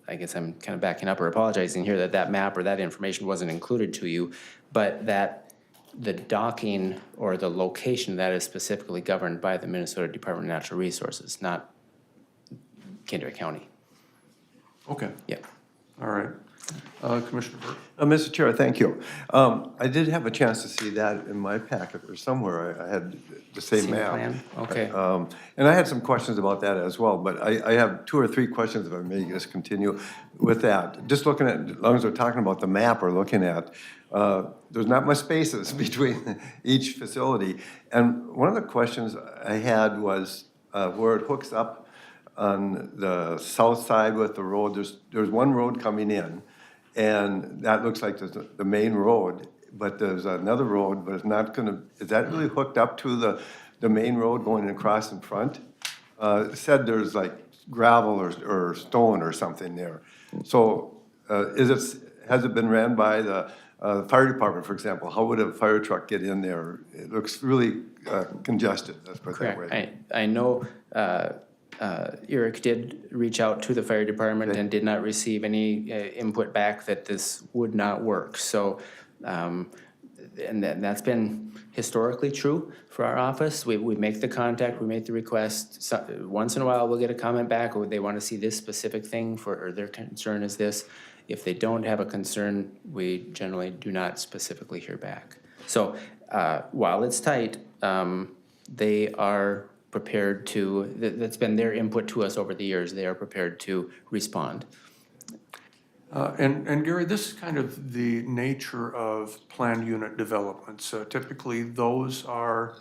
I guess I'm kind of backing up or apologizing here that map or that information wasn't included to you, but that the docking or the location that is specifically governed by the Minnesota Department of Natural Resources, not Kendrick County. Okay. Yeah. All right. Commissioner Burke? Mr. Chair, thank you. I did have a chance to see that in my packet or somewhere. I had the same Same map. plan? Okay. And I had some questions about that as well, but I have 2 or 3 questions if I may just continue with that. Just looking at, as long as we're talking about the map we're looking at, there's not much spaces between each facility. And one of the questions I had was where it hooks up on the south side with the road. There's one road coming in, and that looks like the main road, but there's another road, but it's not gonna, is that really hooked up to the main road going across in front? It said there's like gravel or stone or something there. So, has it been ran by the fire department, for example? How would a fire truck get in there? It looks really congested, let's put it that way. Correct. I know Eric did reach out to the fire department and did not receive any input back that this would not work. So, and that's been historically true for our office. We make the contact, we make the request. So, once in a while, we'll get a comment back, or they want to see this specific thing or their concern is this. If they don't have a concern, we generally do not specifically hear back. So while it's tight, they are prepared to, that's been their input to us over the years, they are prepared to respond. And Gary, this is kind of the nature of planned unit developments. Typically, those are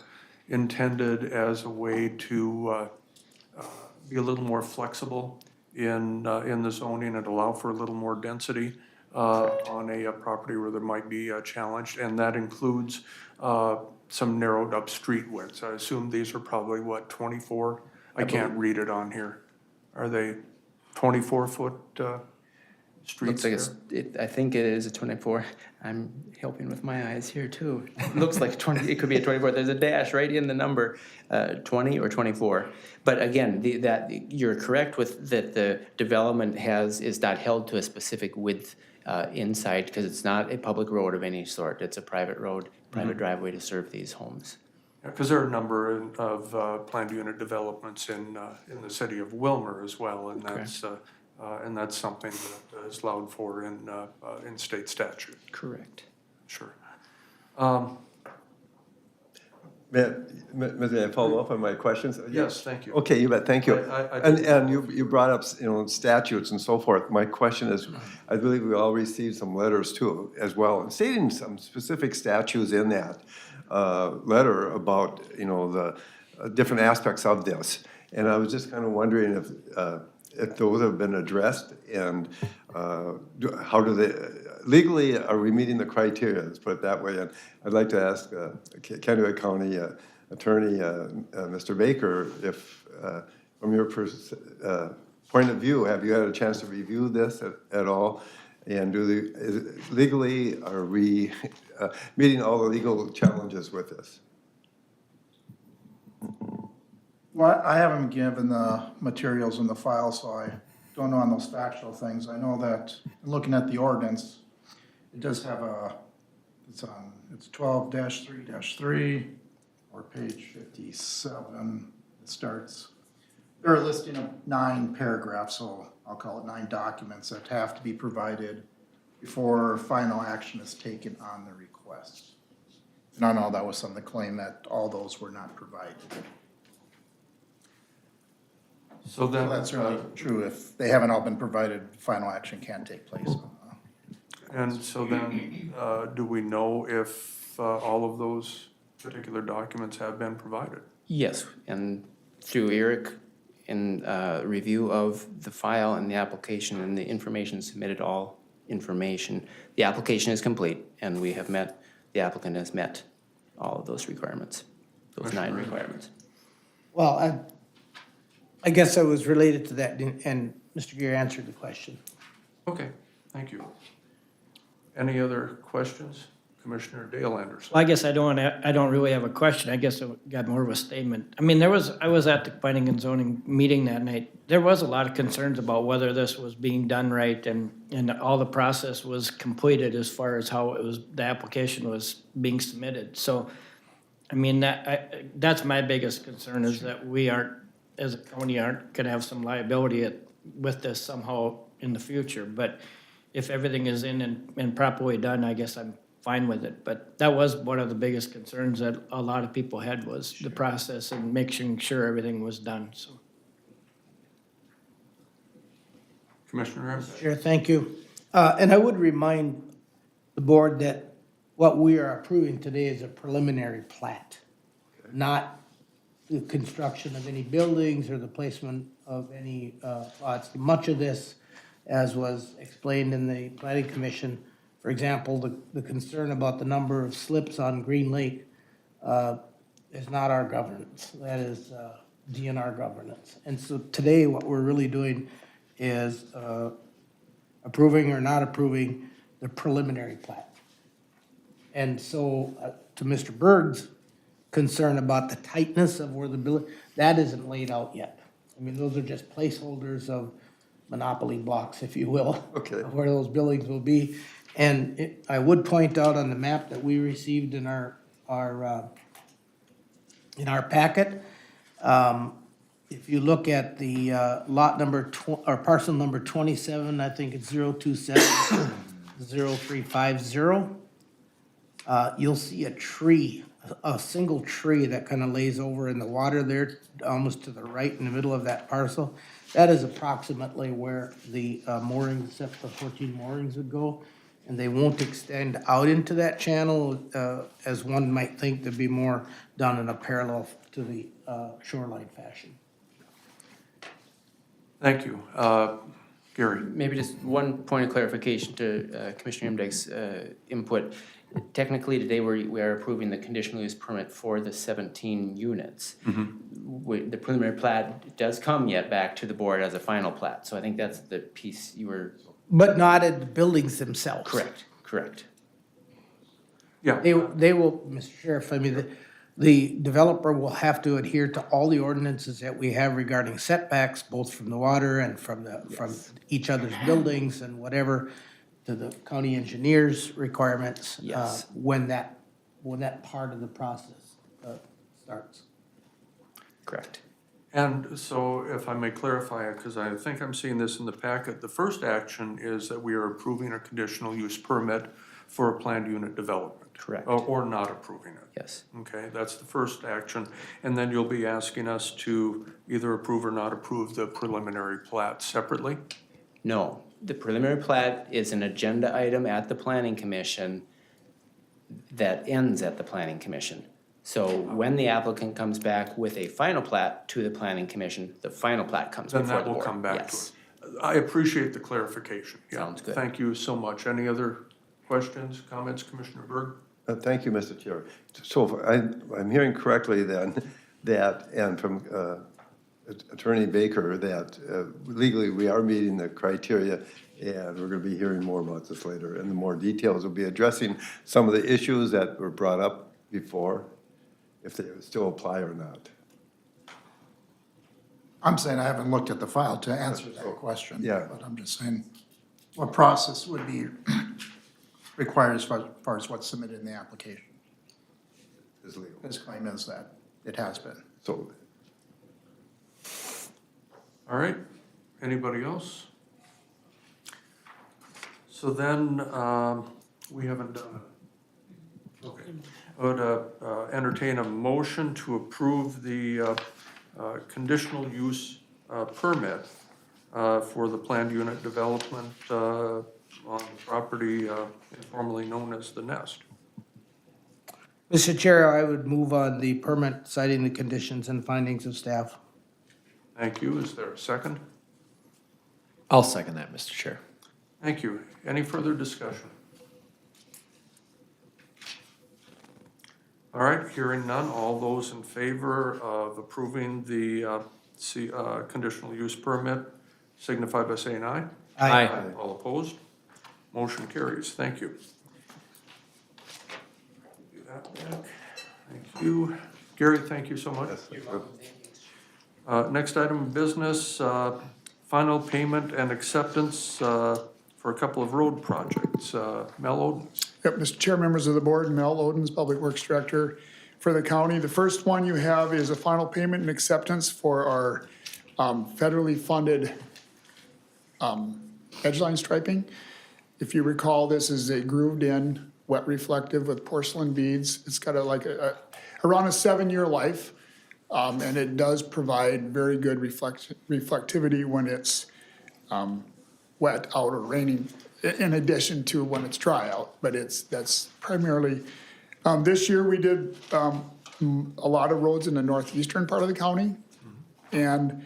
intended as a way to be a little more flexible in the zoning and allow for a little more density on a property where there might be a challenge, and that includes some narrowed up street widths. I assume these are probably, what, 24? I can't read it on here. Are they 24-foot streets Looks like I think it is a 24. I'm helping with my eyes here too. It looks like 20, it could be a 24. There's a dash right in the number, 20 or 24. But again, you're correct with that the development is not held to a specific width inside, because it's not a public road of any sort. It's a private road, private driveway to serve these homes. Because there are a number of planned unit developments in the city of Wilmer as well, and that's something that is allowed for in state statute. Correct. Sure. May I follow up on my questions? Yes, thank you. Okay, you bet, thank you. I And you brought up, statutes and so forth. My question is, I believe we all received some letters too, as well, stating some specific statutes in that letter about, the different aspects of this. And I was just kind of wondering if those have been addressed, and how do they, legally, are we meeting the criteria, let's put it that way? And I'd like to ask Kennewick County Attorney, Mr. Baker, if, from your point of view, have you had a chance to review this at all? And legally, are we meeting all the legal challenges with this? Well, I haven't given the materials in the file, so I don't know on those factual things. I know that, looking at the ordinance, it does have it's 12-3-3, or page 57, it starts. They're a listing of 9 paragraphs, so I'll call it 9 documents that have to be provided before final action is taken on the request. And I know that was some of the claim that all those were not provided. So then, So that's really true. If they haven't all been provided, final action can't take place. and so then, do we know if all of those particular documents have been provided? Yes, and through Eric, in review of the file and the application and the information submitted, all information, the application is complete, and we have met, the applicant has met all of those requirements, those 9 requirements. Well, I guess I was related to that, and Mr. Gear answered the question. Okay, thank you. Any other questions? Commissioner Dale Anderson. Well, I guess I don't really have a question. I guess I got more of a statement. I mean, I was at the planning and zoning meeting that night. There was a lot of concerns about whether this was being done right and all the process was completed as far as how the application was being submitted. So, I mean, that's my biggest concern, is that we aren't, as a county, aren't gonna have some liability with this somehow in the future. But if everything is in and properly done, I guess I'm fine with it. But that was one of the biggest concerns that a lot of people had was the process and making sure everything was done, so. Commissioner Aaron? Chair, thank you. And I would remind the board that what we are approving today is a preliminary plat, not the construction of any buildings or the placement of any lots. Much of this, as was explained in the planning commission, for example, the concern about the number of slips on Green Lake is not our governance. That is DNR governance. And so today, what we're really doing is approving or not approving the preliminary plat. And so, to Mr. Berg's concern about the tightness of where the building, that isn't laid out yet. I mean, those are just placeholders of monopoly blocks, if you will. Okay. Of where those buildings will be. And I would point out on the map that we received in our packet, if you look at the lot number, or parcel number 27, I think it's 027-0350, you'll see a tree, a single tree that kind of lays over in the water there, almost to the right in the middle of that parcel. That is approximately where the moorings, except the 14 moorings would go. And they won't extend out into that channel, as one might think, to be more done in a parallel to the shoreline fashion. Thank you. Gary? Maybe just one point of clarification to Commissioner Imdeg's input. Technically, today we are approving the conditional use permit for the 17 units. The preliminary plat does come yet back to the board as a final plat, so I think that's the piece you were. But not in the buildings themselves. Correct. Yeah. They will, Mr. Sheriff, I mean, the developer will have to adhere to all the ordinances that we have regarding setbacks, both from the water and from each other's buildings and whatever, to the county engineer's requirements. Yes. When that part of the process starts. Correct. And so if I may clarify it, because I think I'm seeing this in the packet, the first action is that we are approving a conditional use permit for a planned unit development. Correct. Or not approving it. Yes. Okay, that's the first action. And then you'll be asking us to either approve or not approve the preliminary plat separately? No, the preliminary plat is an agenda item at the planning commission that ends at the planning commission. So when the applicant comes back with a final plat to the planning commission, the final plat comes Then before that the will board. come back to Yes. us. I appreciate the clarification. Yeah, Sounds good. Thank you so much. Any other questions, comments, Commissioner Berg? Thank you, Mr. Chair. So I'm hearing correctly then that, and from Attorney Baker, that legally we are meeting the criteria, and we're going to be hearing more about this later. And the more details will be addressing some of the issues that were brought up before, if they still apply or not. I'm saying I haven't looked at the file to answer that question. Yeah. But I'm just saying what process would be required as far as what's submitted in the application. Is legal. His claim is that it has been. So All right, anybody else? So then, we haven't done it. Okay. I would entertain a motion to approve the conditional use permit for the planned unit development on the property informally known as the Nest. Mr. Chair, I would move on the permit citing the conditions and findings of staff. Thank you. Is there a second? I'll second that, Mr. Chair. Thank you. Any further discussion? All right, hearing none, all those in favor of approving the conditional use permit signify by saying aye. Aye. All opposed? Motion carries. Thank you. Do that back. Thank you. Gary, thank you so much. Next item of business, final payment and acceptance for a couple of road projects. Mel Odens. Yep, Mr. Chair, members of the board, Mel Odens, Public Works Director for the county. The first one you have is a final payment and acceptance for our federally funded edge line striping. If you recall, this is a grooved-in, wet reflective with porcelain beads. It's got around a 7-year life, and it does provide very good reflectivity when it's wet out or raining, in addition to when it's dry out. But that's primarily, this year we did a lot of roads in the northeastern part of the county, and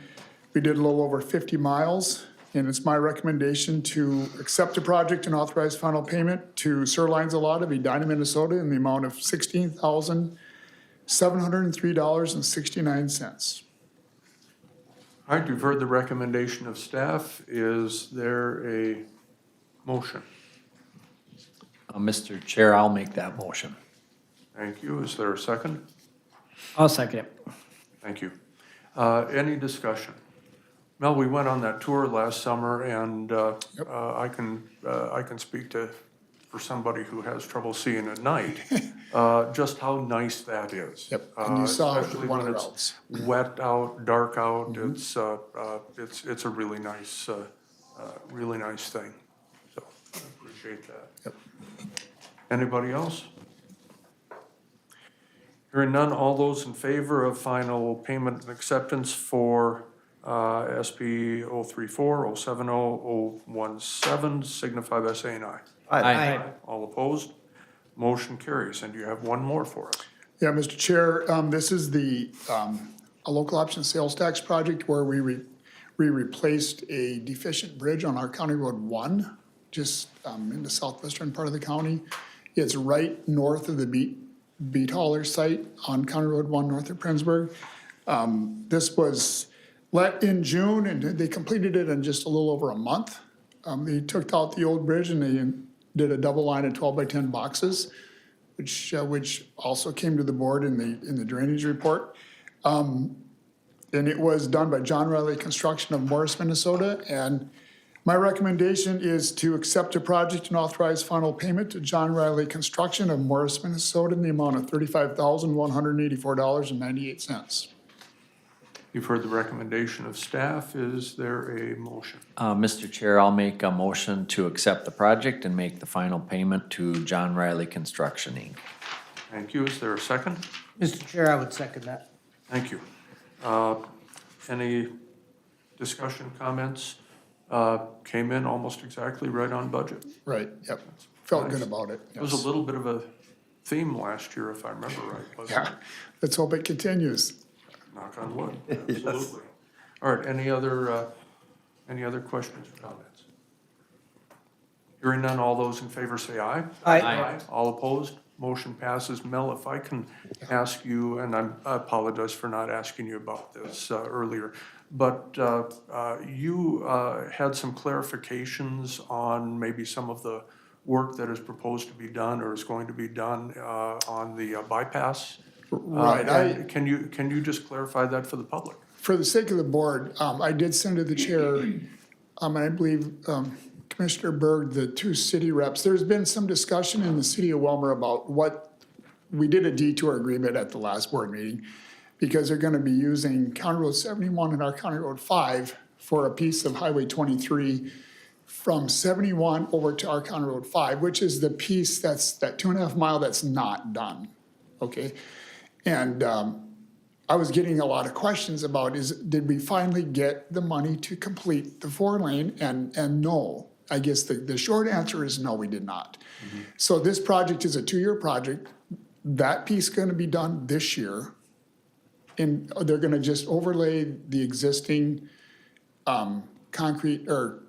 we did a little over 50 miles. And it's my recommendation to accept the project and authorize final payment to Sir Lines of Lot of Edina, Minnesota in the amount of $16,703.69. All right, you've heard the recommendation of staff. Is there a motion? Mr. Chair, I'll make that motion. Thank you. Is there a second? I'll second it. Thank you. Any discussion? Mel, we went on that tour last summer, and I can speak for somebody who has trouble seeing at night, just how nice that is. Yep, and you saw Especially one of when the it's routes. wet out, dark out. It's a really nice thing. So I appreciate that. Yep. Anybody else? Hearing none, all those in favor of final payment and acceptance for SP 034, 070, 017, signify by saying aye. Aye. All opposed? Motion carries. And you have one more for us. Yeah, Mr. Chair, this is a local option sales tax project where we replaced a deficient bridge on our County Road 1, just in the southwestern part of the county. It's right north of the Beat Hauler site on County Road 1 north of Prenzburg. This was let in June, and they completed it in just a little over a month. They took out the old bridge and they did a double line of 12 by 10 boxes, which also came to the board in the drainage report. And it was done by John Riley Construction of Morris, Minnesota. And my recommendation is to accept the project and authorize final payment to John Riley Construction of Morris, Minnesota in the amount of $35,184.98. You've heard the recommendation of staff. Is there a motion? Mr. Chair, I'll make a motion to accept the project and make the final payment to John Riley Construction, Inc. Thank you. Is there a second? Mr. Chair, I would second that. Thank you. Any discussion, comments? Came in almost exactly right on budget. Right, yep. Felt Nice. good about it. It was a Yes. little bit of a theme last year, if I remember right, wasn't it? Yeah, let's hope it continues. Knock on wood, absolutely. All right, any other questions or comments? Hearing none, all those in favor say aye. Aye. All opposed, motion passes. Mel, if I can ask you, and I apologize for not asking you about this earlier, but you had some clarifications on maybe some of the work that is proposed to be done or is going to be done on the bypass. Right, And can you just clarify that for the public? For the sake of the board, I did send to the chair, and I believe Commissioner Berg, the two city reps, there's been some discussion in the city of Wilmer about we did a detour agreement at the last board meeting because they're gonna be using County Road 71 and our County Road 5 for a piece of Highway 23 from 71 over to our County Road 5, which is the piece that's that 2.5 mile that's not done, okay? And I was getting a lot of questions about did we finally get the money to complete the 4-lane? And no, I guess the short answer is no, we did not. So this project is a 2-year project. That piece is gonna be done this year. And they're gonna just overlay the existing concrete or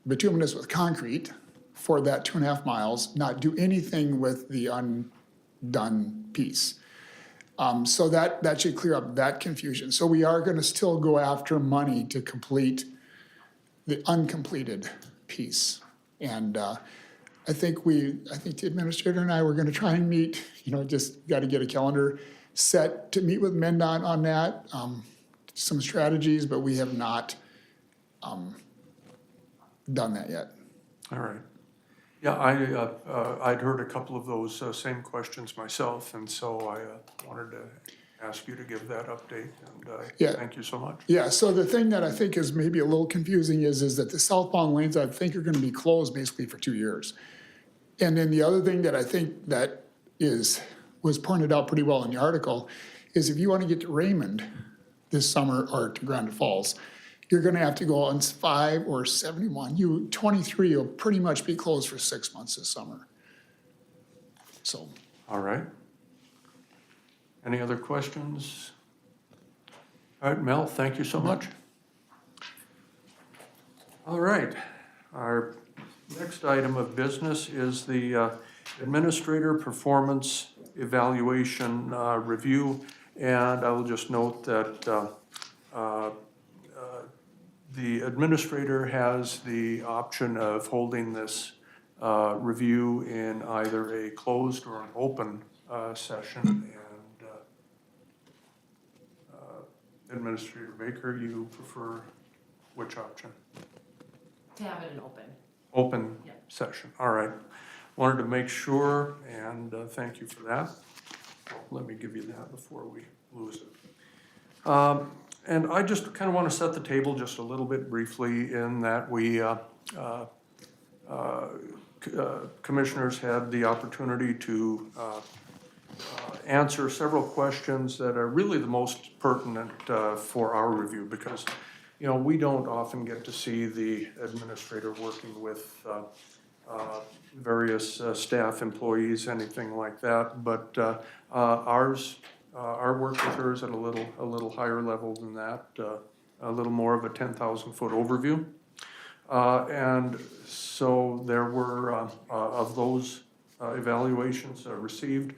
bituminous with concrete for that 2.5 miles, not do anything with the undone piece. So that should clear up that confusion. So we are gonna still go after money to complete the uncompleted piece. And I think the administrator and I were gonna try and meet, just gotta get a calendar set to meet with MnDOT on that. Some strategies, but we have not done that yet. All right. Yeah, I'd heard a couple of those same questions myself, and so I wanted to ask you to give that update, and Yeah. thank you so much. Yeah, so the thing that I think is maybe a little confusing is that the southbound lanes, I think, are gonna be closed basically for 2 years. And then the other thing that I think that was pointed out pretty well in the article, is if you wanna get to Raymond this summer or to Grand Falls, you're gonna have to go on 5 or 71. 23 will pretty much be closed for 6 months this summer. So, All right. Any other questions? All right, Mel, thank you so much. All right, our next item of business is the Administrator Performance Evaluation Review. And I will just note that the administrator has the option of holding this review in either a closed or an open session. And Administrator Baker, you prefer which option? To have it in open. Open Yeah. session, all right. Wanted to make sure, and thank you for that. Let me give you that before we lose it. And I just kind of want to set the table just a little bit briefly in that we, commissioners had the opportunity to answer several questions that are really the most pertinent for our review, because, you know, we don't often get to see the administrator working with various staff, employees, anything like that. But our work with her is at a little higher level than that, a little more of a 10,000-foot overview. And so there were, of those evaluations received,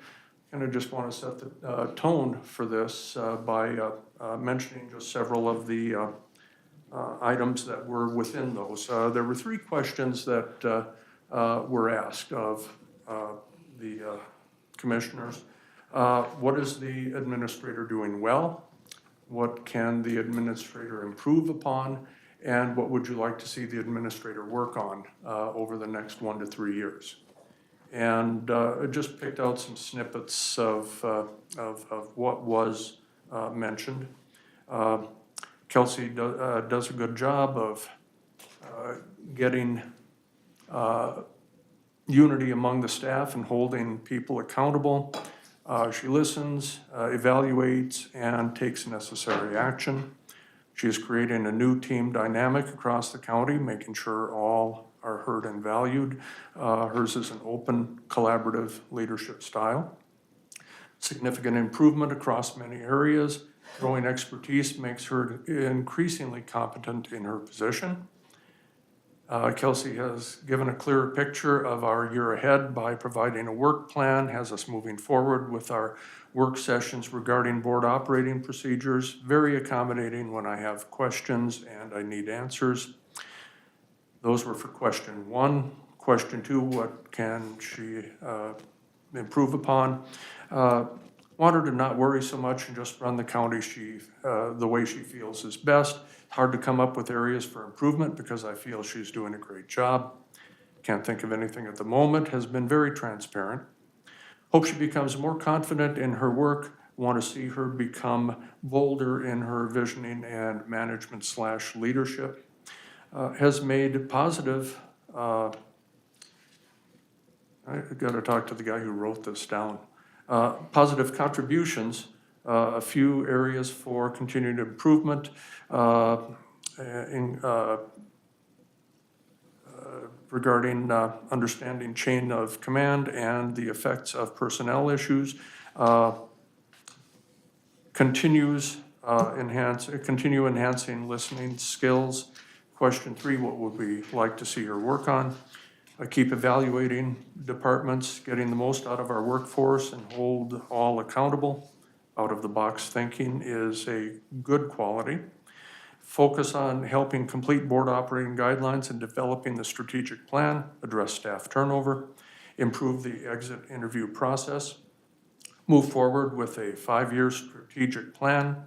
and I just want to set the tone for this by mentioning just several of the items that were within those. There were 3 questions that were asked of the commissioners. What is the administrator doing well? What can the administrator improve upon? And what would you like to see the administrator work on over the next 1 to 3 years? And I just picked out some snippets of what was mentioned. Kelsey does a good job of getting unity among the staff and holding people accountable. She listens, evaluates, and takes necessary action. She is creating a new team dynamic across the county, making sure all are heard and valued. Hers is an open, collaborative leadership style. Significant improvement across many areas. Growing expertise makes her increasingly competent in her position. Kelsey has given a clearer picture of our year ahead by providing a work plan, has us moving forward with our work sessions regarding board operating procedures, very accommodating when I have questions and I need answers. Those were for question 1. Question 2, what can she improve upon? Want her to not worry so much and just run the county the way she feels is best. Hard to come up with areas for improvement because I feel she's doing a great job. Can't think of anything at the moment. Has been very transparent. Hope she becomes more confident in her work. Want to see her become bolder in her visioning and management/leadership. Has made positive, I got to talk to the guy who wrote this down, positive contributions, a few areas for continued improvement regarding understanding chain of command and the effects of personnel issues. Continue enhancing listening skills. Question 3, what would we like to see her work on? Keep evaluating departments, getting the most out of our workforce and hold all accountable. Out-of-the-box thinking is a good quality. Focus on helping complete board operating guidelines and developing the strategic plan, address staff turnover, improve the exit interview process, move forward with a 5-year strategic plan.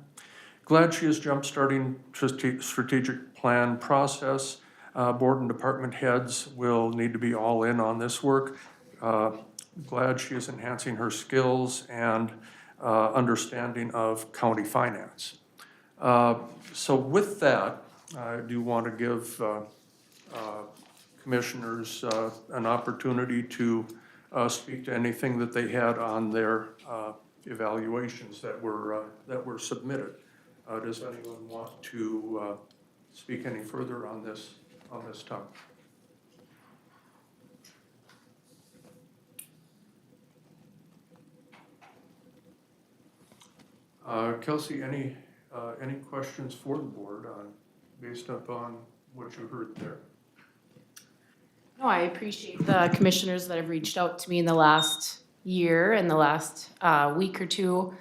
Glad she is jump-starting strategic plan process. Board and department heads will need to be all in on this work. Glad she is enhancing her skills and understanding of county finance. So with that, I do want to give commissioners an opportunity to speak to anything that they had on their evaluations that were submitted. Does anyone want to speak any further on this topic? Kelsey, any questions for the board based upon what you heard there? No, I appreciate the commissioners that have reached out to me in the last year and the last week or two,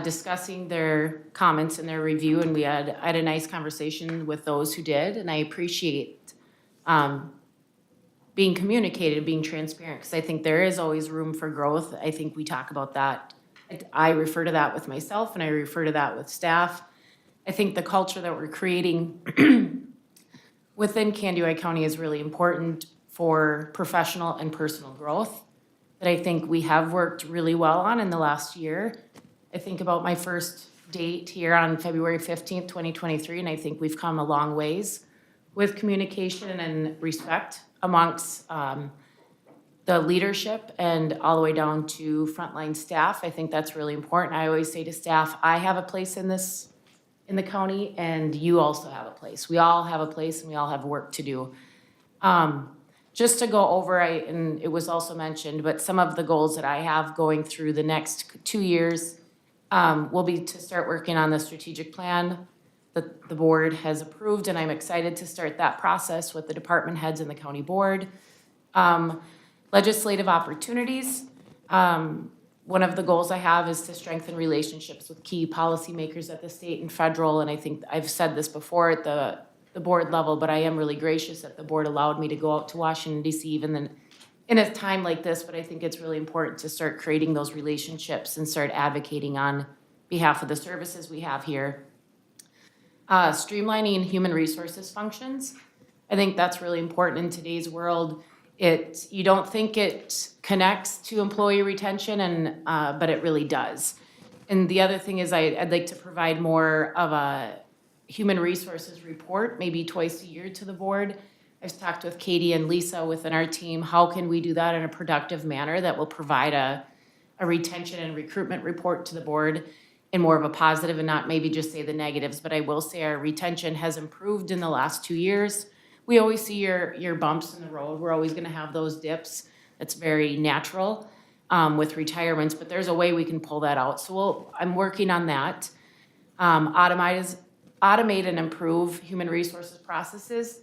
discussing their comments and their review, and I had a nice conversation with those who did, and I appreciate being communicated, being transparent, because I think there is always room for growth. I think we talk about that. I refer to that with myself, and I refer to that with staff. I think the culture that we're creating within Candioi County is really important for professional and personal growth that I think we have worked really well on in the last year. I think about my first date here on February 15th, 2023, and I think we've come a long ways with communication and respect amongst the leadership and all the way down to frontline staff. I think that's really important. I always say to staff, I have a place in the county, and you also have a place. We all have a place, and we all have work to do. Just to go over, and it was also mentioned, but some of the goals that I have going through the next 2 years will be to start working on the strategic plan that the board has approved, and I'm excited to start that process with the department heads and the county board. Legislative opportunities. One of the goals I have is to strengthen relationships with key policymakers at the state and federal, and I think I've said this before at the board level, but I am really gracious that the board allowed me to go out to Washington DC even then in a time like this, but I think it's really important to start creating those relationships and start advocating on behalf of the services we have here. Streamlining human resources functions. I think that's really important in today's world. You don't think it connects to employee retention, but it really does. And the other thing is I'd like to provide more of a human resources report, maybe twice a year to the board. I've talked with Katie and Lisa within our team. How can we do that in a productive manner that will provide a retention and recruitment report to the board in more of a positive and not maybe just say the negatives, but I will say our retention has improved in the last 2 years. We always see your bumps in the road. We're always gonna have those dips. That's very natural with retirements, but there's a way we can pull that out. So I'm working on that. Automate and improve human resources processes.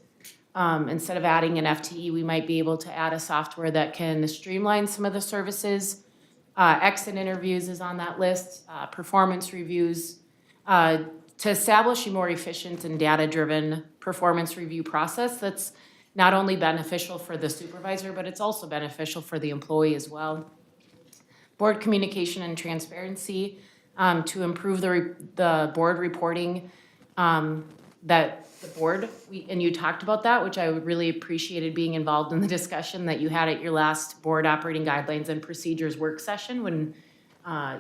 Instead of adding an FTE, we might be able to add a software that can streamline some of the services. Exit interviews is on that list, performance reviews, to establish a more efficient and data-driven performance review process that's not only beneficial for the supervisor, but it's also beneficial for the employee as well. Board communication and transparency, to improve the board reporting, that the board, and you talked about that, which I really appreciated being involved in the discussion that you had at your last board operating guidelines and procedures work session when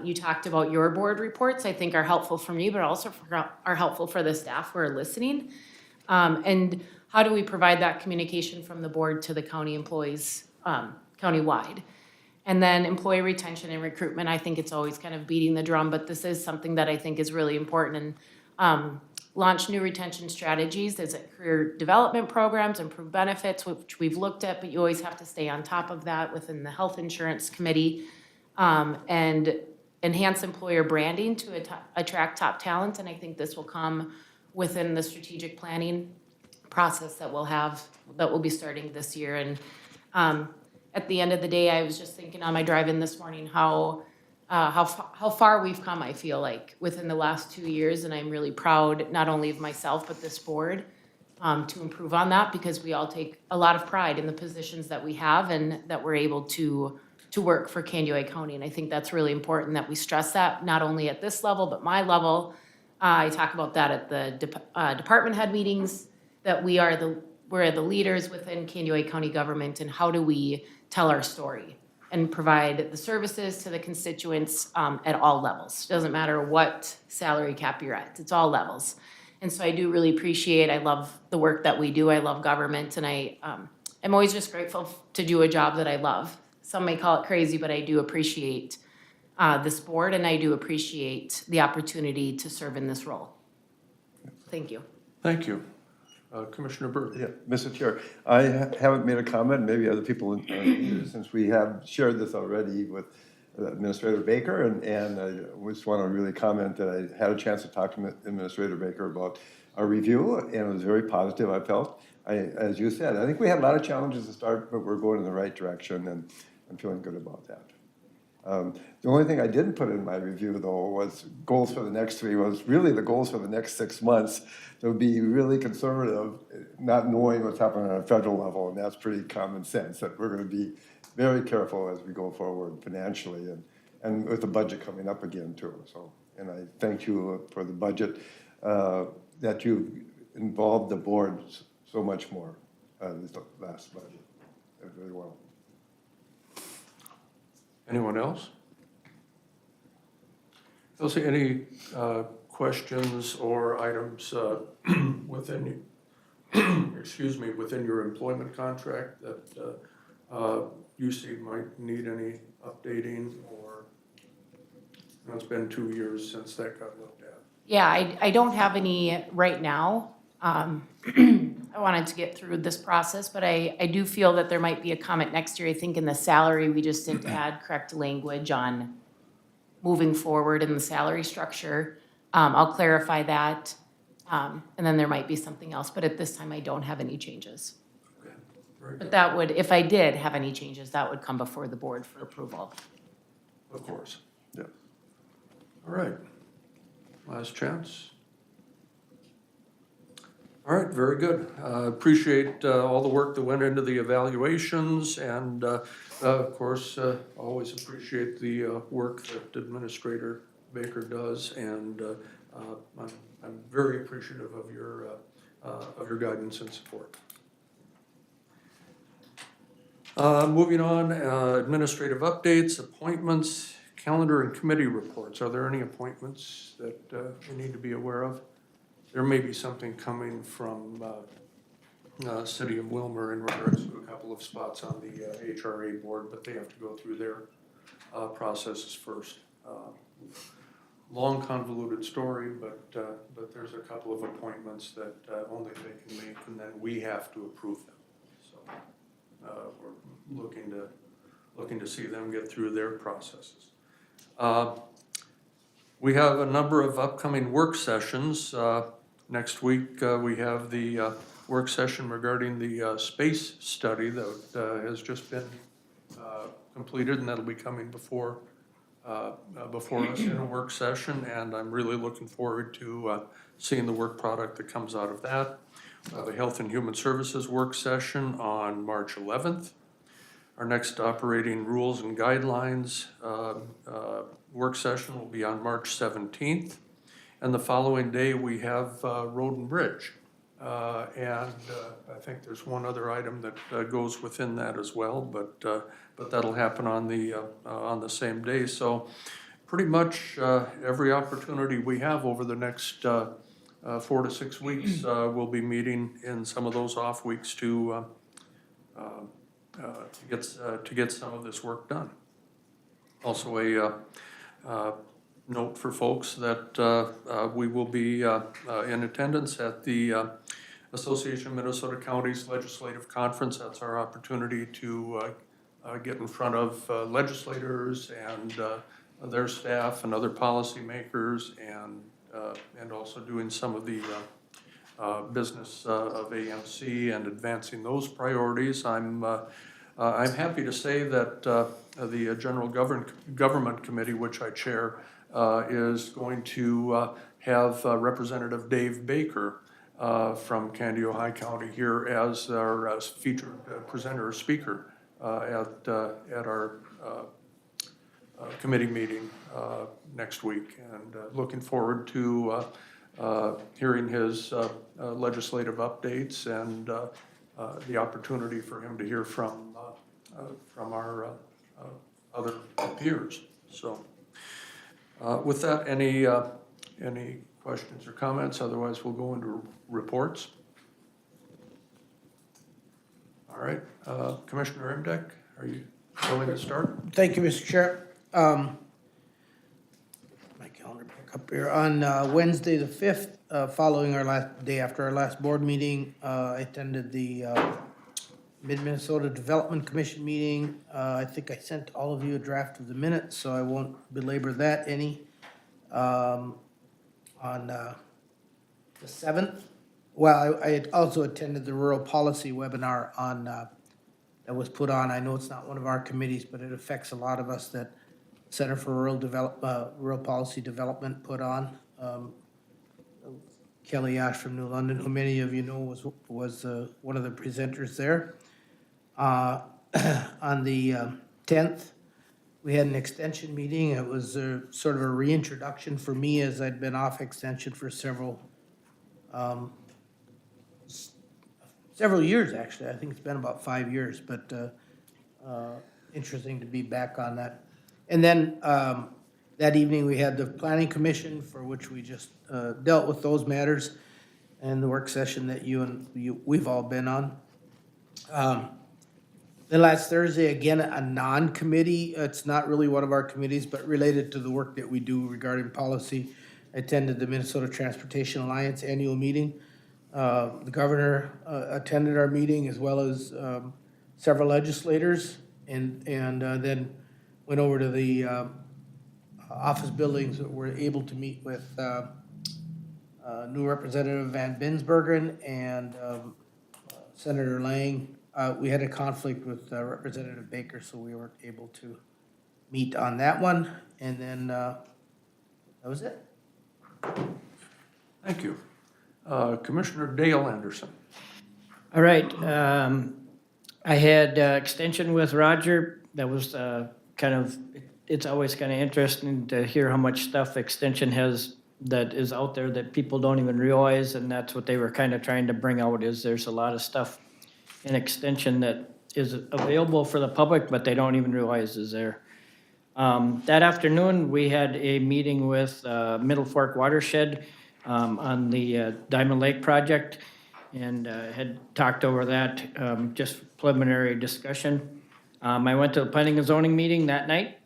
you talked about your board reports, I think are helpful for me, but also are helpful for the staff who are listening. And how do we provide that communication from the board to the county employees countywide? And then employee retention and recruitment, I think it's always kind of beating the drum, but this is something that I think is really important. And launch new retention strategies. Is it career development programs, improve benefits, which we've looked at, but you always have to stay on top of that within the health insurance committee. And enhance employer branding to attract top talent. And I think this will come within the strategic planning process that we'll be starting this year. And at the end of the day, I was just thinking on my drive-in this morning how far we've come, I feel like, within the last 2 years. And I'm really proud, not only of myself, but this board, to improve on that, because we all take a lot of pride in the positions that we have and that we're able to work for Candioi County. And I think that's really important that we stress that, not only at this level, but my level. I talk about that at the department head meetings, that we're the leaders within Candioi County government, and how do we tell our story? and provide the services to the constituents at all levels. Doesn't matter what salary cap you're at, it's all levels. And so I do really appreciate, I love the work that we do, I love government, and I'm always just grateful to do a job that I love. Some may call it crazy, but I do appreciate this board, and I do appreciate the opportunity to serve in this role. Thank you. Thank you. Commissioner Byrd. Yeah, Mr. Chair, I haven't made a comment, maybe other people, since we have shared this already with Administrator Baker, and I just want to really comment that I had a chance to talk to Administrator Baker about our review, and it was very positive, I felt. As you said, I think we had a lot of challenges to start, but we're going in the right direction, and I'm feeling good about that. The only thing I didn't put in my review, though, was goals for the next 3, was really the goals for the next 6 months. To be really conservative, not knowing what's happening on a federal level, and that's pretty common sense, that we're gonna be very careful as we go forward financially, and with the budget coming up again too. So, and I thank you for the budget, that you involved the board so much more, this last budget, very well. Anyone else? Elsie, any questions or items within, excuse me, within your employment contract that you see might need any updating, or it's been 2 years since that got looked at? Yeah, I don't have any right now. I wanted to get through this process, but I do feel that there might be a comment next year. I think in the salary, we just didn't add correct language on moving forward in the salary structure. I'll clarify that, and then there might be something else, but at this time, I don't have any changes. Okay, very But good. that would, if I did have any changes, that would come before the board for approval. Of course. Yeah. All right. Last chance. All right, very good. Appreciate all the work that went into the evaluations, and of course, always appreciate the work that Administrator Baker does, and I'm very appreciative of your guidance and support. Moving on, administrative updates, appointments, calendar and committee reports. Are there any appointments that we need to be aware of? There may be something coming from City of Wilmer in regards to a couple of spots on the HRA board, but they have to go through their processes first. Long convoluted story, but there's a couple of appointments that only they can make, and then we have to approve them. So we're looking to see them get through their processes. We have a number of upcoming work sessions. Next week, we have the work session regarding the space study that has just been completed, and that'll be coming before us in a work session, and I'm really looking forward to seeing the work product that comes out of that. The Health and Human Services work session on March 11th. Our next operating rules and guidelines work session will be on March 17th. And the following day, we have Road and Bridge. And I think there's one other item that goes within that as well, but that'll happen on the same day. So pretty much every opportunity we have over the next 4 to 6 weeks, we'll be meeting in some of those off weeks to get some of this work done. Also a note for folks that we will be in attendance at the Association of Minnesota Counties Legislative Conference. That's our opportunity to get in front of legislators and their staff and other policymakers, and also doing some of the business of AMC and advancing those priorities. I'm happy to say that the General Government Committee, which I chair, is going to have Representative Dave Baker from Kandiyohi County here as our featured presenter or speaker at our committee meeting next week, and looking forward to hearing his legislative updates and the opportunity for him to hear from our other peers. So with that, any questions or comments? Otherwise, we'll go into reports. All right, Commissioner Imdeck, are you willing to start? Thank you, Mr. Chair. My calendar back up here. On Wednesday, the 5th, following our last day after our last board meeting, I attended the Mid-Minnesota Development Commission meeting. I think I sent all of you a draft of the minutes, so I won't belabor that any. On the 7th, well, I had also attended the rural policy webinar on, that was put on. I know it's not one of our committees, but it affects a lot of us, that Center for Rural Policy Development put on. Kelly Ash from New London, who many of you know was one of the presenters there. On the 10th, we had an extension meeting. It was sort of a reintroduction for me, as I'd been off extension for several years, actually. I think it's been about 5 years, but interesting to be back on that. And then that evening, we had the Planning Commission, for which we just dealt with those matters, and the work session that we've all been on. Then last Thursday, again, a non-committee, it's not really one of our committees, but related to the work that we do regarding policy. I attended the Minnesota Transportation Alliance annual meeting. The governor attended our meeting, as well as several legislators, and then went over to the office buildings that were able to meet with new Representative Van Binsbergen and Senator Lang. We had a conflict with Representative Baker, so we weren't able to meet on that one. And then that was it. Thank you. Commissioner Dale Anderson. All right, I had extension with Roger. That was it's always kind of interesting to hear how much stuff extension has that is out there that people don't even realize, and that's what they were kind of trying to bring out, is there's a lot of stuff in extension that is available for the public, but they don't even realize is there. That afternoon, we had a meeting with Middle Fork Watershed on the Diamond Lake project, and had talked over that, just preliminary discussion. I went to the planning and zoning meeting that night.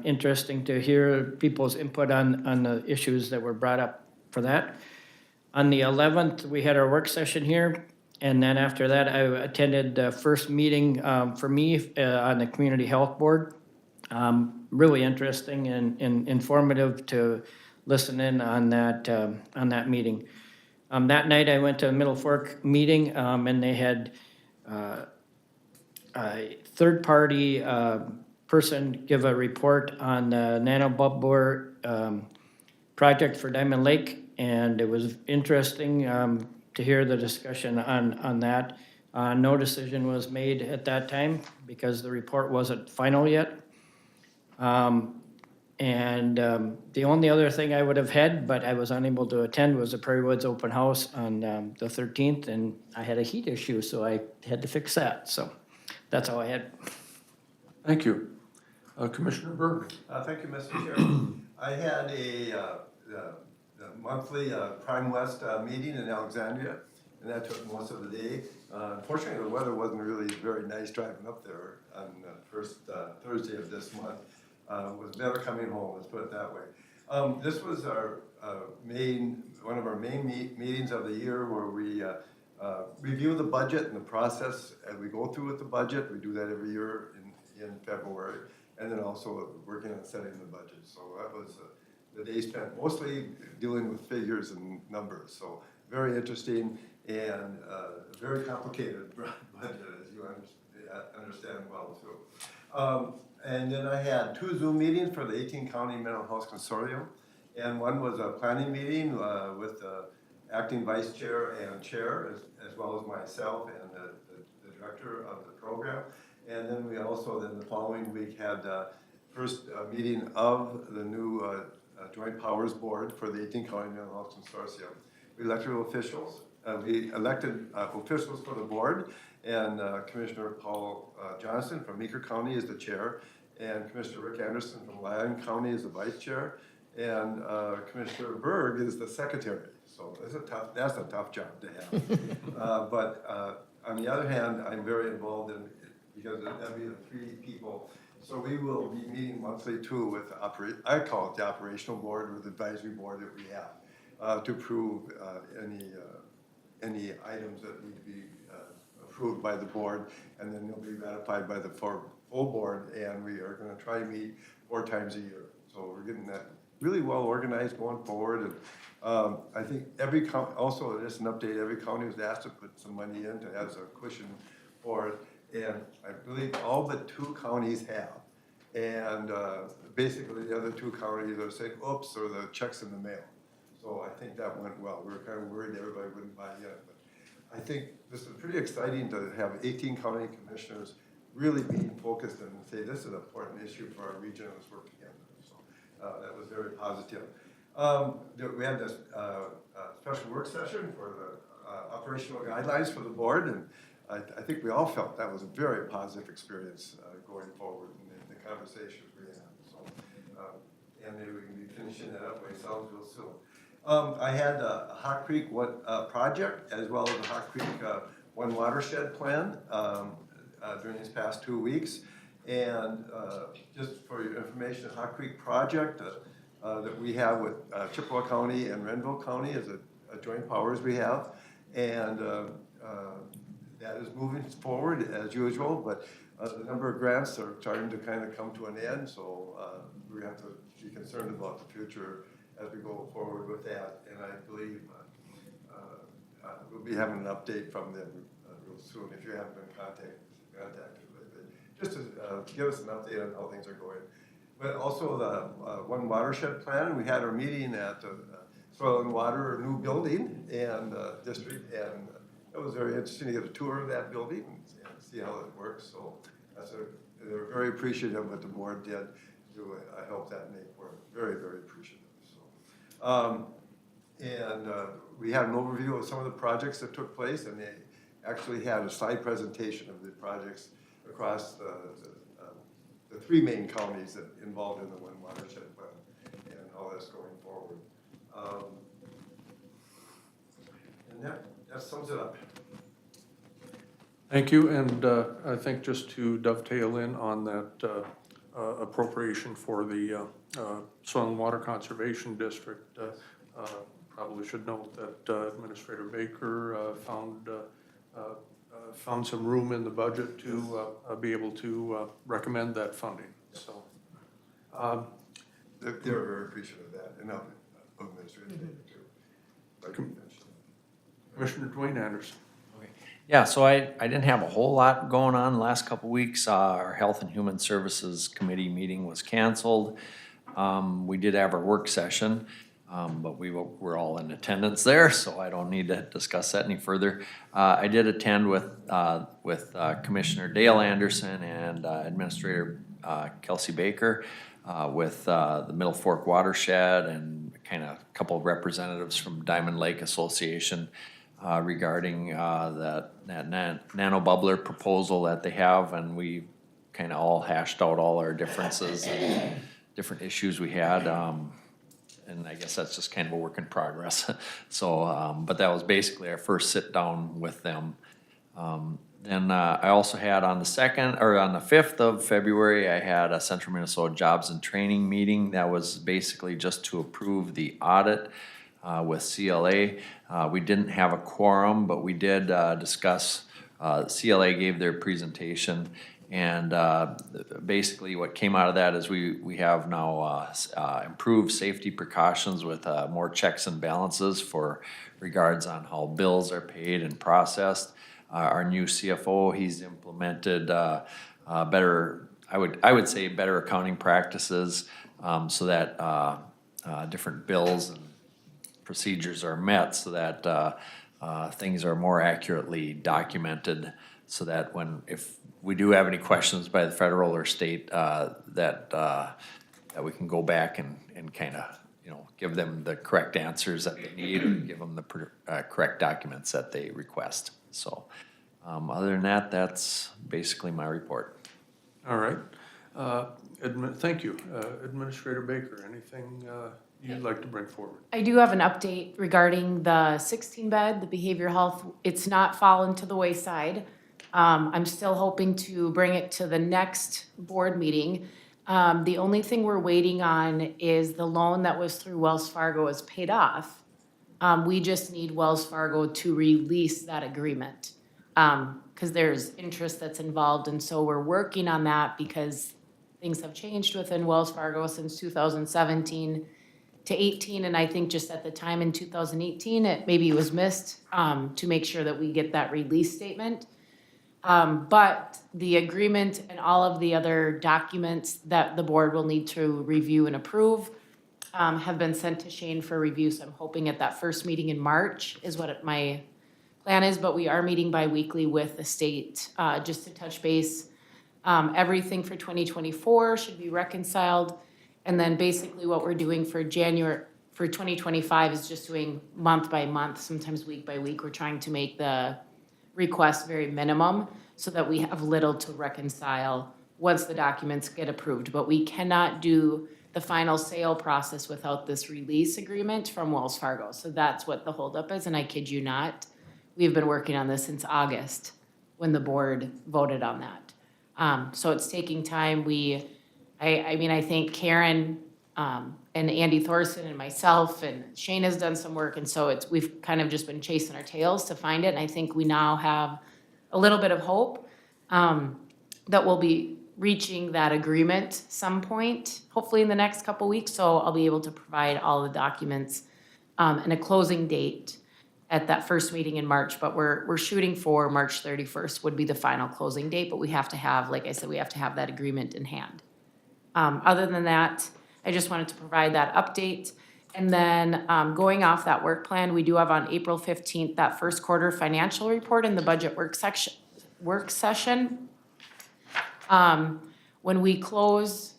Interesting to hear people's input on the issues that were brought up for that. On the 11th, we had our work session here, and then after that, I attended the first meeting for me on the Community Health Board. Really interesting and informative to listen in on that meeting. That night, I went to a Middle Fork meeting, and they had a third-party person give a report on the nanobubbler project for Diamond Lake, and it was interesting to hear the discussion on that. No decision was made at that time because the report wasn't final yet. The only other thing I would have had, but I was unable to attend, was the Prairie Woods Open House on the 13th, and I had a heat issue, so I had to fix that. So that's all I had. Thank you. Commissioner Berg. Thank you, Mr. Chair. I had a monthly Prime West meeting in Alexandria, and that took most of the day. Unfortunately, the weather wasn't really very nice driving up there on the first Thursday of this month. It was better coming home, let's put it that way. This was our one of our main meetings of the year, where we review the budget and the process as we go through with the budget. We do that every year in February, and then also working on setting the budget. So that was the day spent mostly dealing with figures and numbers. So very interesting and very complicated budget, as you understand well too. And then I had 2 Zoom meetings for the 18 County Mental Health Consortium. And one was a planning meeting with the acting vice chair and chair, as well as myself and the director of the program. And then we also, the following week, had the first meeting of the new Joint Powers Board for the 18 County Mental Health Consortium. We elected officials. We elected officials for the board, and Commissioner Paul Johnson from Meeker County is the chair, and Commissioner Rick Anderson from Lyon County is the vice chair, and Commissioner Berg is the secretary. So that's a tough job to have. But on the other hand, I'm very involved in, because that'd be the 3 people. So we will be meeting monthly too with I call it the operational board or the advisory board that we have to approve any items that need to be approved by the board, and then they'll be ratified by the full board, and we are gonna try to meet 4 times a year. So we're getting that really well organized going forward, and I think every county, also just an update, every county was asked to put some money in to as a cushion for it, and I believe all but 2 counties have. And basically the other 2 counties are saying, oops, or the check's in the mail. So I think that went well. We were kind of worried everybody wouldn't buy in, but I think this is pretty exciting to have 18 county commissioners really being focused and say this is an important issue for our region, let's work together. So that was very positive. We had this special work session for the operational guidelines for the board, and I think we all felt that was a very positive experience going forward in the conversations we had. So, and maybe we can be finishing that up by Southville soon. I had a Hot Creek project as well as a Hot Creek One Watershed plan during these past 2 weeks. And just for your information, the Hot Creek project that we have with Chippewa County and Renville County is a joint powers we have. And that is moving forward as usual, but the number of grants are starting to kind of come to an end. So we have to be concerned about the future as we go forward with that. And I believe we'll be having an update from them real soon if you haven't been contacted with it. Just to give us an update on how things are going. But also the One Watershed plan, we had our meeting at the Soil and Water new building and district, and it was very interesting to get a tour of that building and see how it works. So they're very appreciative of what the board did to help that make work. Very, very appreciative. So, we had an overview of some of the projects that took place, and they actually had a slide presentation of the projects across the 3 main counties that involved in the One Watershed plan and how that's going forward. And that sums it up. Thank you, and I think just to dovetail in on that appropriation for the Soil and Water Conservation District, probably should note that Administrator Baker found some room in the budget to be able to recommend that funding. So They're very appreciative of that, and Administrator Baker too. Commissioner Dwayne Anderson. Yeah, so I didn't have a whole lot going on the last couple weeks. Our Health and Human Services Committee meeting was canceled. We did have our work session, but we were all in attendance there, so I don't need to discuss that any further. I did attend with Commissioner Dale Anderson and Administrator Kelsey Baker with the Middle Fork Watershed and kind of a couple of representatives from Diamond Lake Association regarding that nano bubbler proposal that they have, and we kind of all hashed out all our differences and different issues we had. And I guess that's just kind of a work in progress. So, but that was basically our first sit down with them. Then I also had on the 5th of February, I had a Central Minnesota Jobs and Training meeting that was basically just to approve the audit with CLA. We didn't have a quorum, but we did discuss, CLA gave their presentation, and basically what came out of that is we have now improved safety precautions with more checks and balances for regards on how bills are paid and processed. Our new CFO, he's implemented better, I would say better accounting practices so that different bills and procedures are met, so that things are more accurately documented, so that if we do have any questions by the federal or state, that we can go back and kind of, give them the correct answers that they need, or give them the correct documents that they request. So other than that, that's basically my report. All right. Thank you. Administrator Baker, anything you'd like to bring forward? I do have an update regarding the 16-bed, the behavioral health. It's not fallen to the wayside. I'm still hoping to bring it to the next board meeting. The only thing we're waiting on is the loan that was through Wells Fargo is paid off. We just need Wells Fargo to release that agreement. Because there's interest that's involved, and so we're working on that because things have changed within Wells Fargo since 2017 to 18, and I think just at the time in 2018, it maybe was missed, to make sure that we get that release statement. But the agreement and all of the other documents that the board will need to review and approve, have been sent to Shane for review, so I'm hoping at that first meeting in March is what my plan is, but we are meeting bi-weekly with the state, just to touch base. Everything for 2024 should be reconciled. And then basically what we're doing for 2025 is just doing month by month, sometimes week by week. We're trying to make the request very minimum so that we have little to reconcile once the documents get approved. But we cannot do the final sale process without this release agreement from Wells Fargo. So that's what the holdup is, and I kid you not. We've been working on this since August when the board voted on that. So it's taking time. I mean, I think Karen and Andy Thorson and myself and Shane has done some work, and so we've kind of just been chasing our tails to find it. And I think we now have a little bit of hope that we'll be reaching that agreement some point, hopefully in the next couple weeks. So I'll be able to provide all the documents and a closing date at that first meeting in March, but we're shooting for March 31st would be the final closing date, but we have to have, like I said, we have to have that agreement in hand. Other than that, I just wanted to provide that update. And then going off that work plan, we do have on April 15th, that first quarter financial report in the budget work session. When we close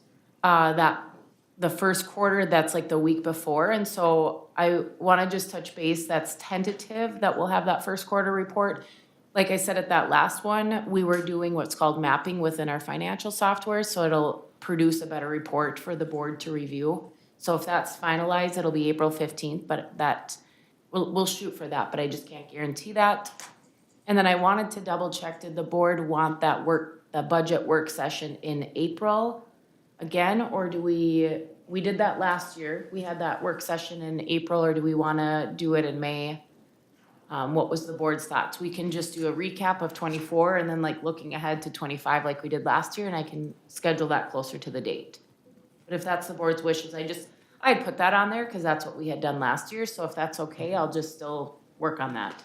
the first quarter, that's like the week before. And so I want to just touch base, that's tentative that we'll have that first quarter report. Like I said at that last one, we were doing what's called mapping within our financial software, so it'll produce a better report for the board to review. So if that's finalized, it'll be April 15th, but that, we'll shoot for that, but I just can't guarantee that. And then I wanted to double check, did the board want that budget work session in April again, or do we did that last year, we had that work session in April, or do we wanna do it in May? What was the board's thoughts? We can just do a recap of 24 and then like looking ahead to 25 like we did last year, and I can schedule that closer to the date. But if that's the board's wishes, I'd put that on there because that's what we had done last year, so if that's okay, I'll just still work on that.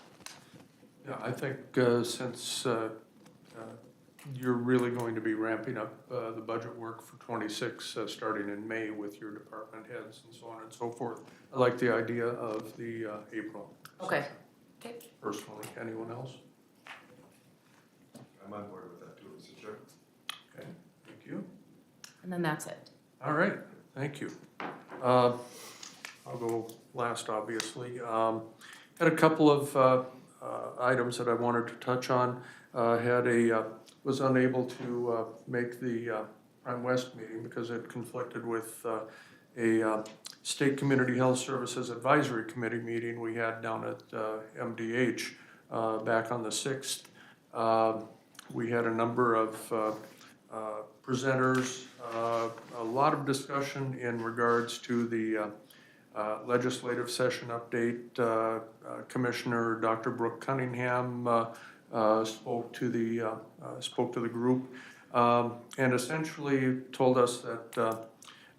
Yeah, I think since you're really going to be ramping up the budget work for 26, starting in May with your department heads and so on and so forth, I like the idea of the April. Okay. Okay. Personally, anyone else? I'm on board with that too, Mr. Chair. Okay, thank you. And then that's it. All right, thank you. I'll go last, obviously. Had a couple of items that I wanted to touch on. Was unable to make the Prime West meeting because it conflicted with a State Community Health Services Advisory Committee meeting we had down at MDH back on the 6th. We had a number of presenters, a lot of discussion in regards to the legislative session update. Commissioner Dr. Brooke Cunningham spoke to the group and essentially told us that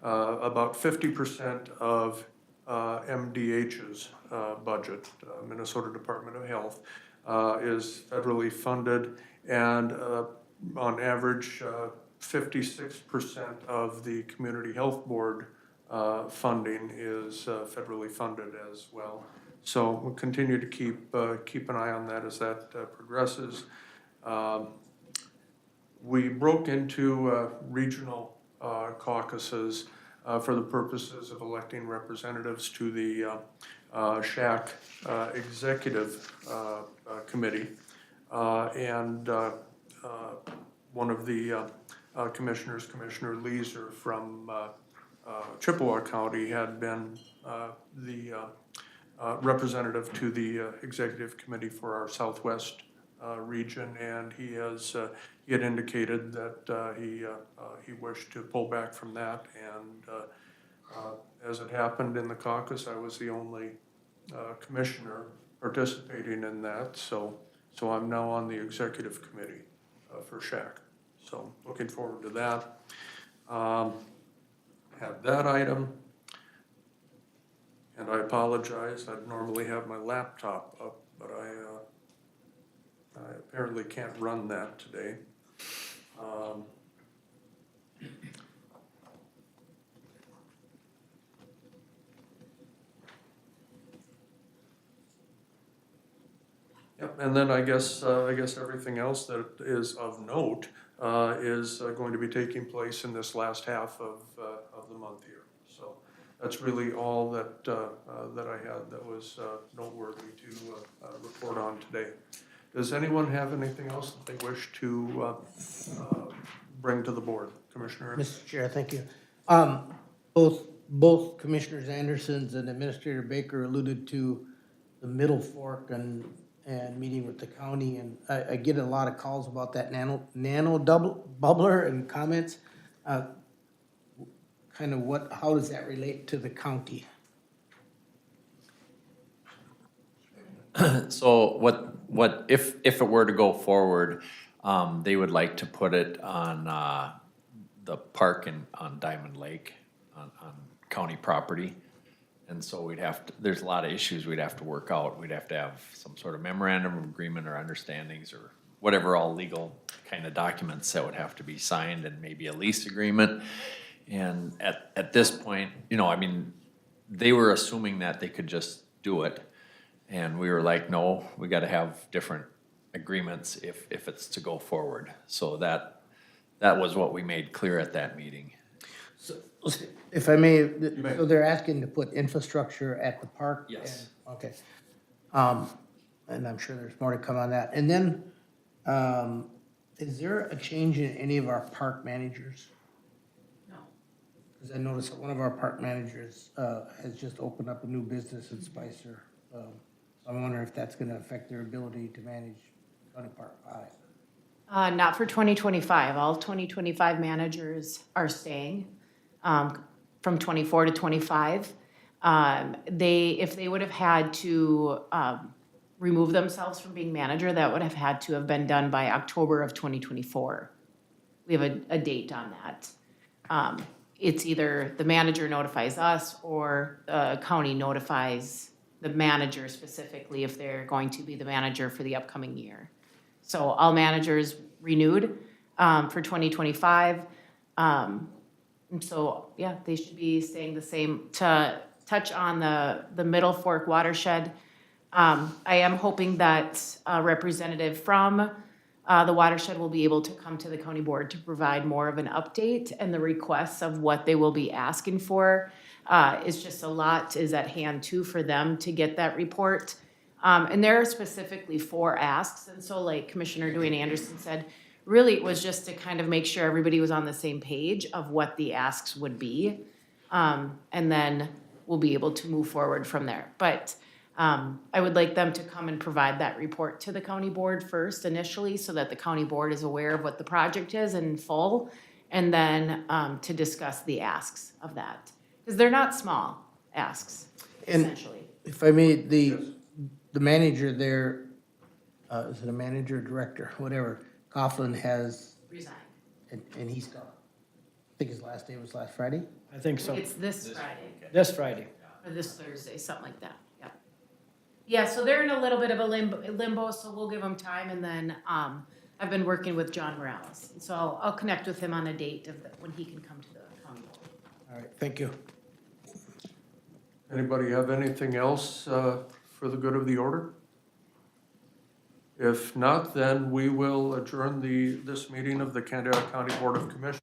about 50% of MDH's budget, Minnesota Department of Health, is federally funded, and on average, 56% of the Community Health Board funding is federally funded as well. So we'll continue to keep an eye on that as that progresses. We broke into regional caucuses for the purposes of electing representatives to the SHAC Executive Committee. And one of the commissioners, Commissioner Leeser from Chippewa County had been the representative to the executive committee for our Southwest region, and he had indicated that he wished to pull back from that, and as it happened in the caucus, I was the only commissioner participating in that, so I'm now on the executive committee for SHAC. So looking forward to that. Had that item. And I apologize, I'd normally have my laptop up, but I apparently can't run that today. Yep, and then I guess everything else that is of note is going to be taking place in this last half of the month here. So that's really all that I had that was noteworthy to report on today. Does anyone have anything else that they wish to bring to the board? Commissioner? Mr. Chair, thank you. Both Commissioners Andersons and Administrator Baker alluded to the Middle Fork and meeting with the county, and I get a lot of calls about that nano bubbler and comments. Kind of how does that relate to the county? So if it were to go forward, they would like to put it on the park on Diamond Lake, on county property. And so there's a lot of issues we'd have to work out. We'd have to have some sort of memorandum of agreement or understandings or whatever all legal kind of documents that would have to be signed, and maybe a lease agreement. And at this point, I mean, they were assuming that they could just do it. And we were like, no, we gotta have different agreements if it's to go forward. So that was what we made clear at that meeting. So, if I may, so they're asking to put infrastructure at the park? Yes. Okay. And I'm sure there's more to come on that. And then, is there a change in any of our park managers? No. Because I noticed that one of our park managers has just opened up a new business in Spicer. I'm wondering if that's gonna affect their ability to manage County Park 5. Not for 2025. All 2025 managers are staying from 24 to 25. If they would have had to remove themselves from being manager, that would have had to have been done by October of 2024. We have a date on that. It's either the manager notifies us or the county notifies the manager specifically if they're going to be the manager for the upcoming year. So all managers renewed for 2025. And so, yeah, they should be staying the same. To touch on the Middle Fork watershed, I am hoping that a representative from the watershed will be able to come to the county board to provide more of an update, and the requests of what they will be asking for. It's just a lot is at hand too for them to get that report. And there are specifically 4 asks. And so like Commissioner Dwayne Anderson said, really it was just to kind of make sure everybody was on the same page of what the asks would be. And then we'll be able to move forward from there. But I would like them to come and provide that report to the county board first initially, so that the county board is aware of what the project is in full, and then to discuss the asks of that. Because they're not small asks, And essentially. if I may, the manager there, is it a manager, director, whatever, Coughlin has, Resign. and he's gone. I think his last day was last Friday? I think so. It's this Friday, This Friday. or this Thursday, something like that, yeah. Yeah, so they're in a little bit of a limbo, so we'll give them time, and then, I've been working with John Morales. And so I'll connect with him on a date of when he can come to the county board. All right, thank you. Anybody have anything else for the good of the order? If not, then we will adjourn this meeting of the Candidates County Board of Commissioners.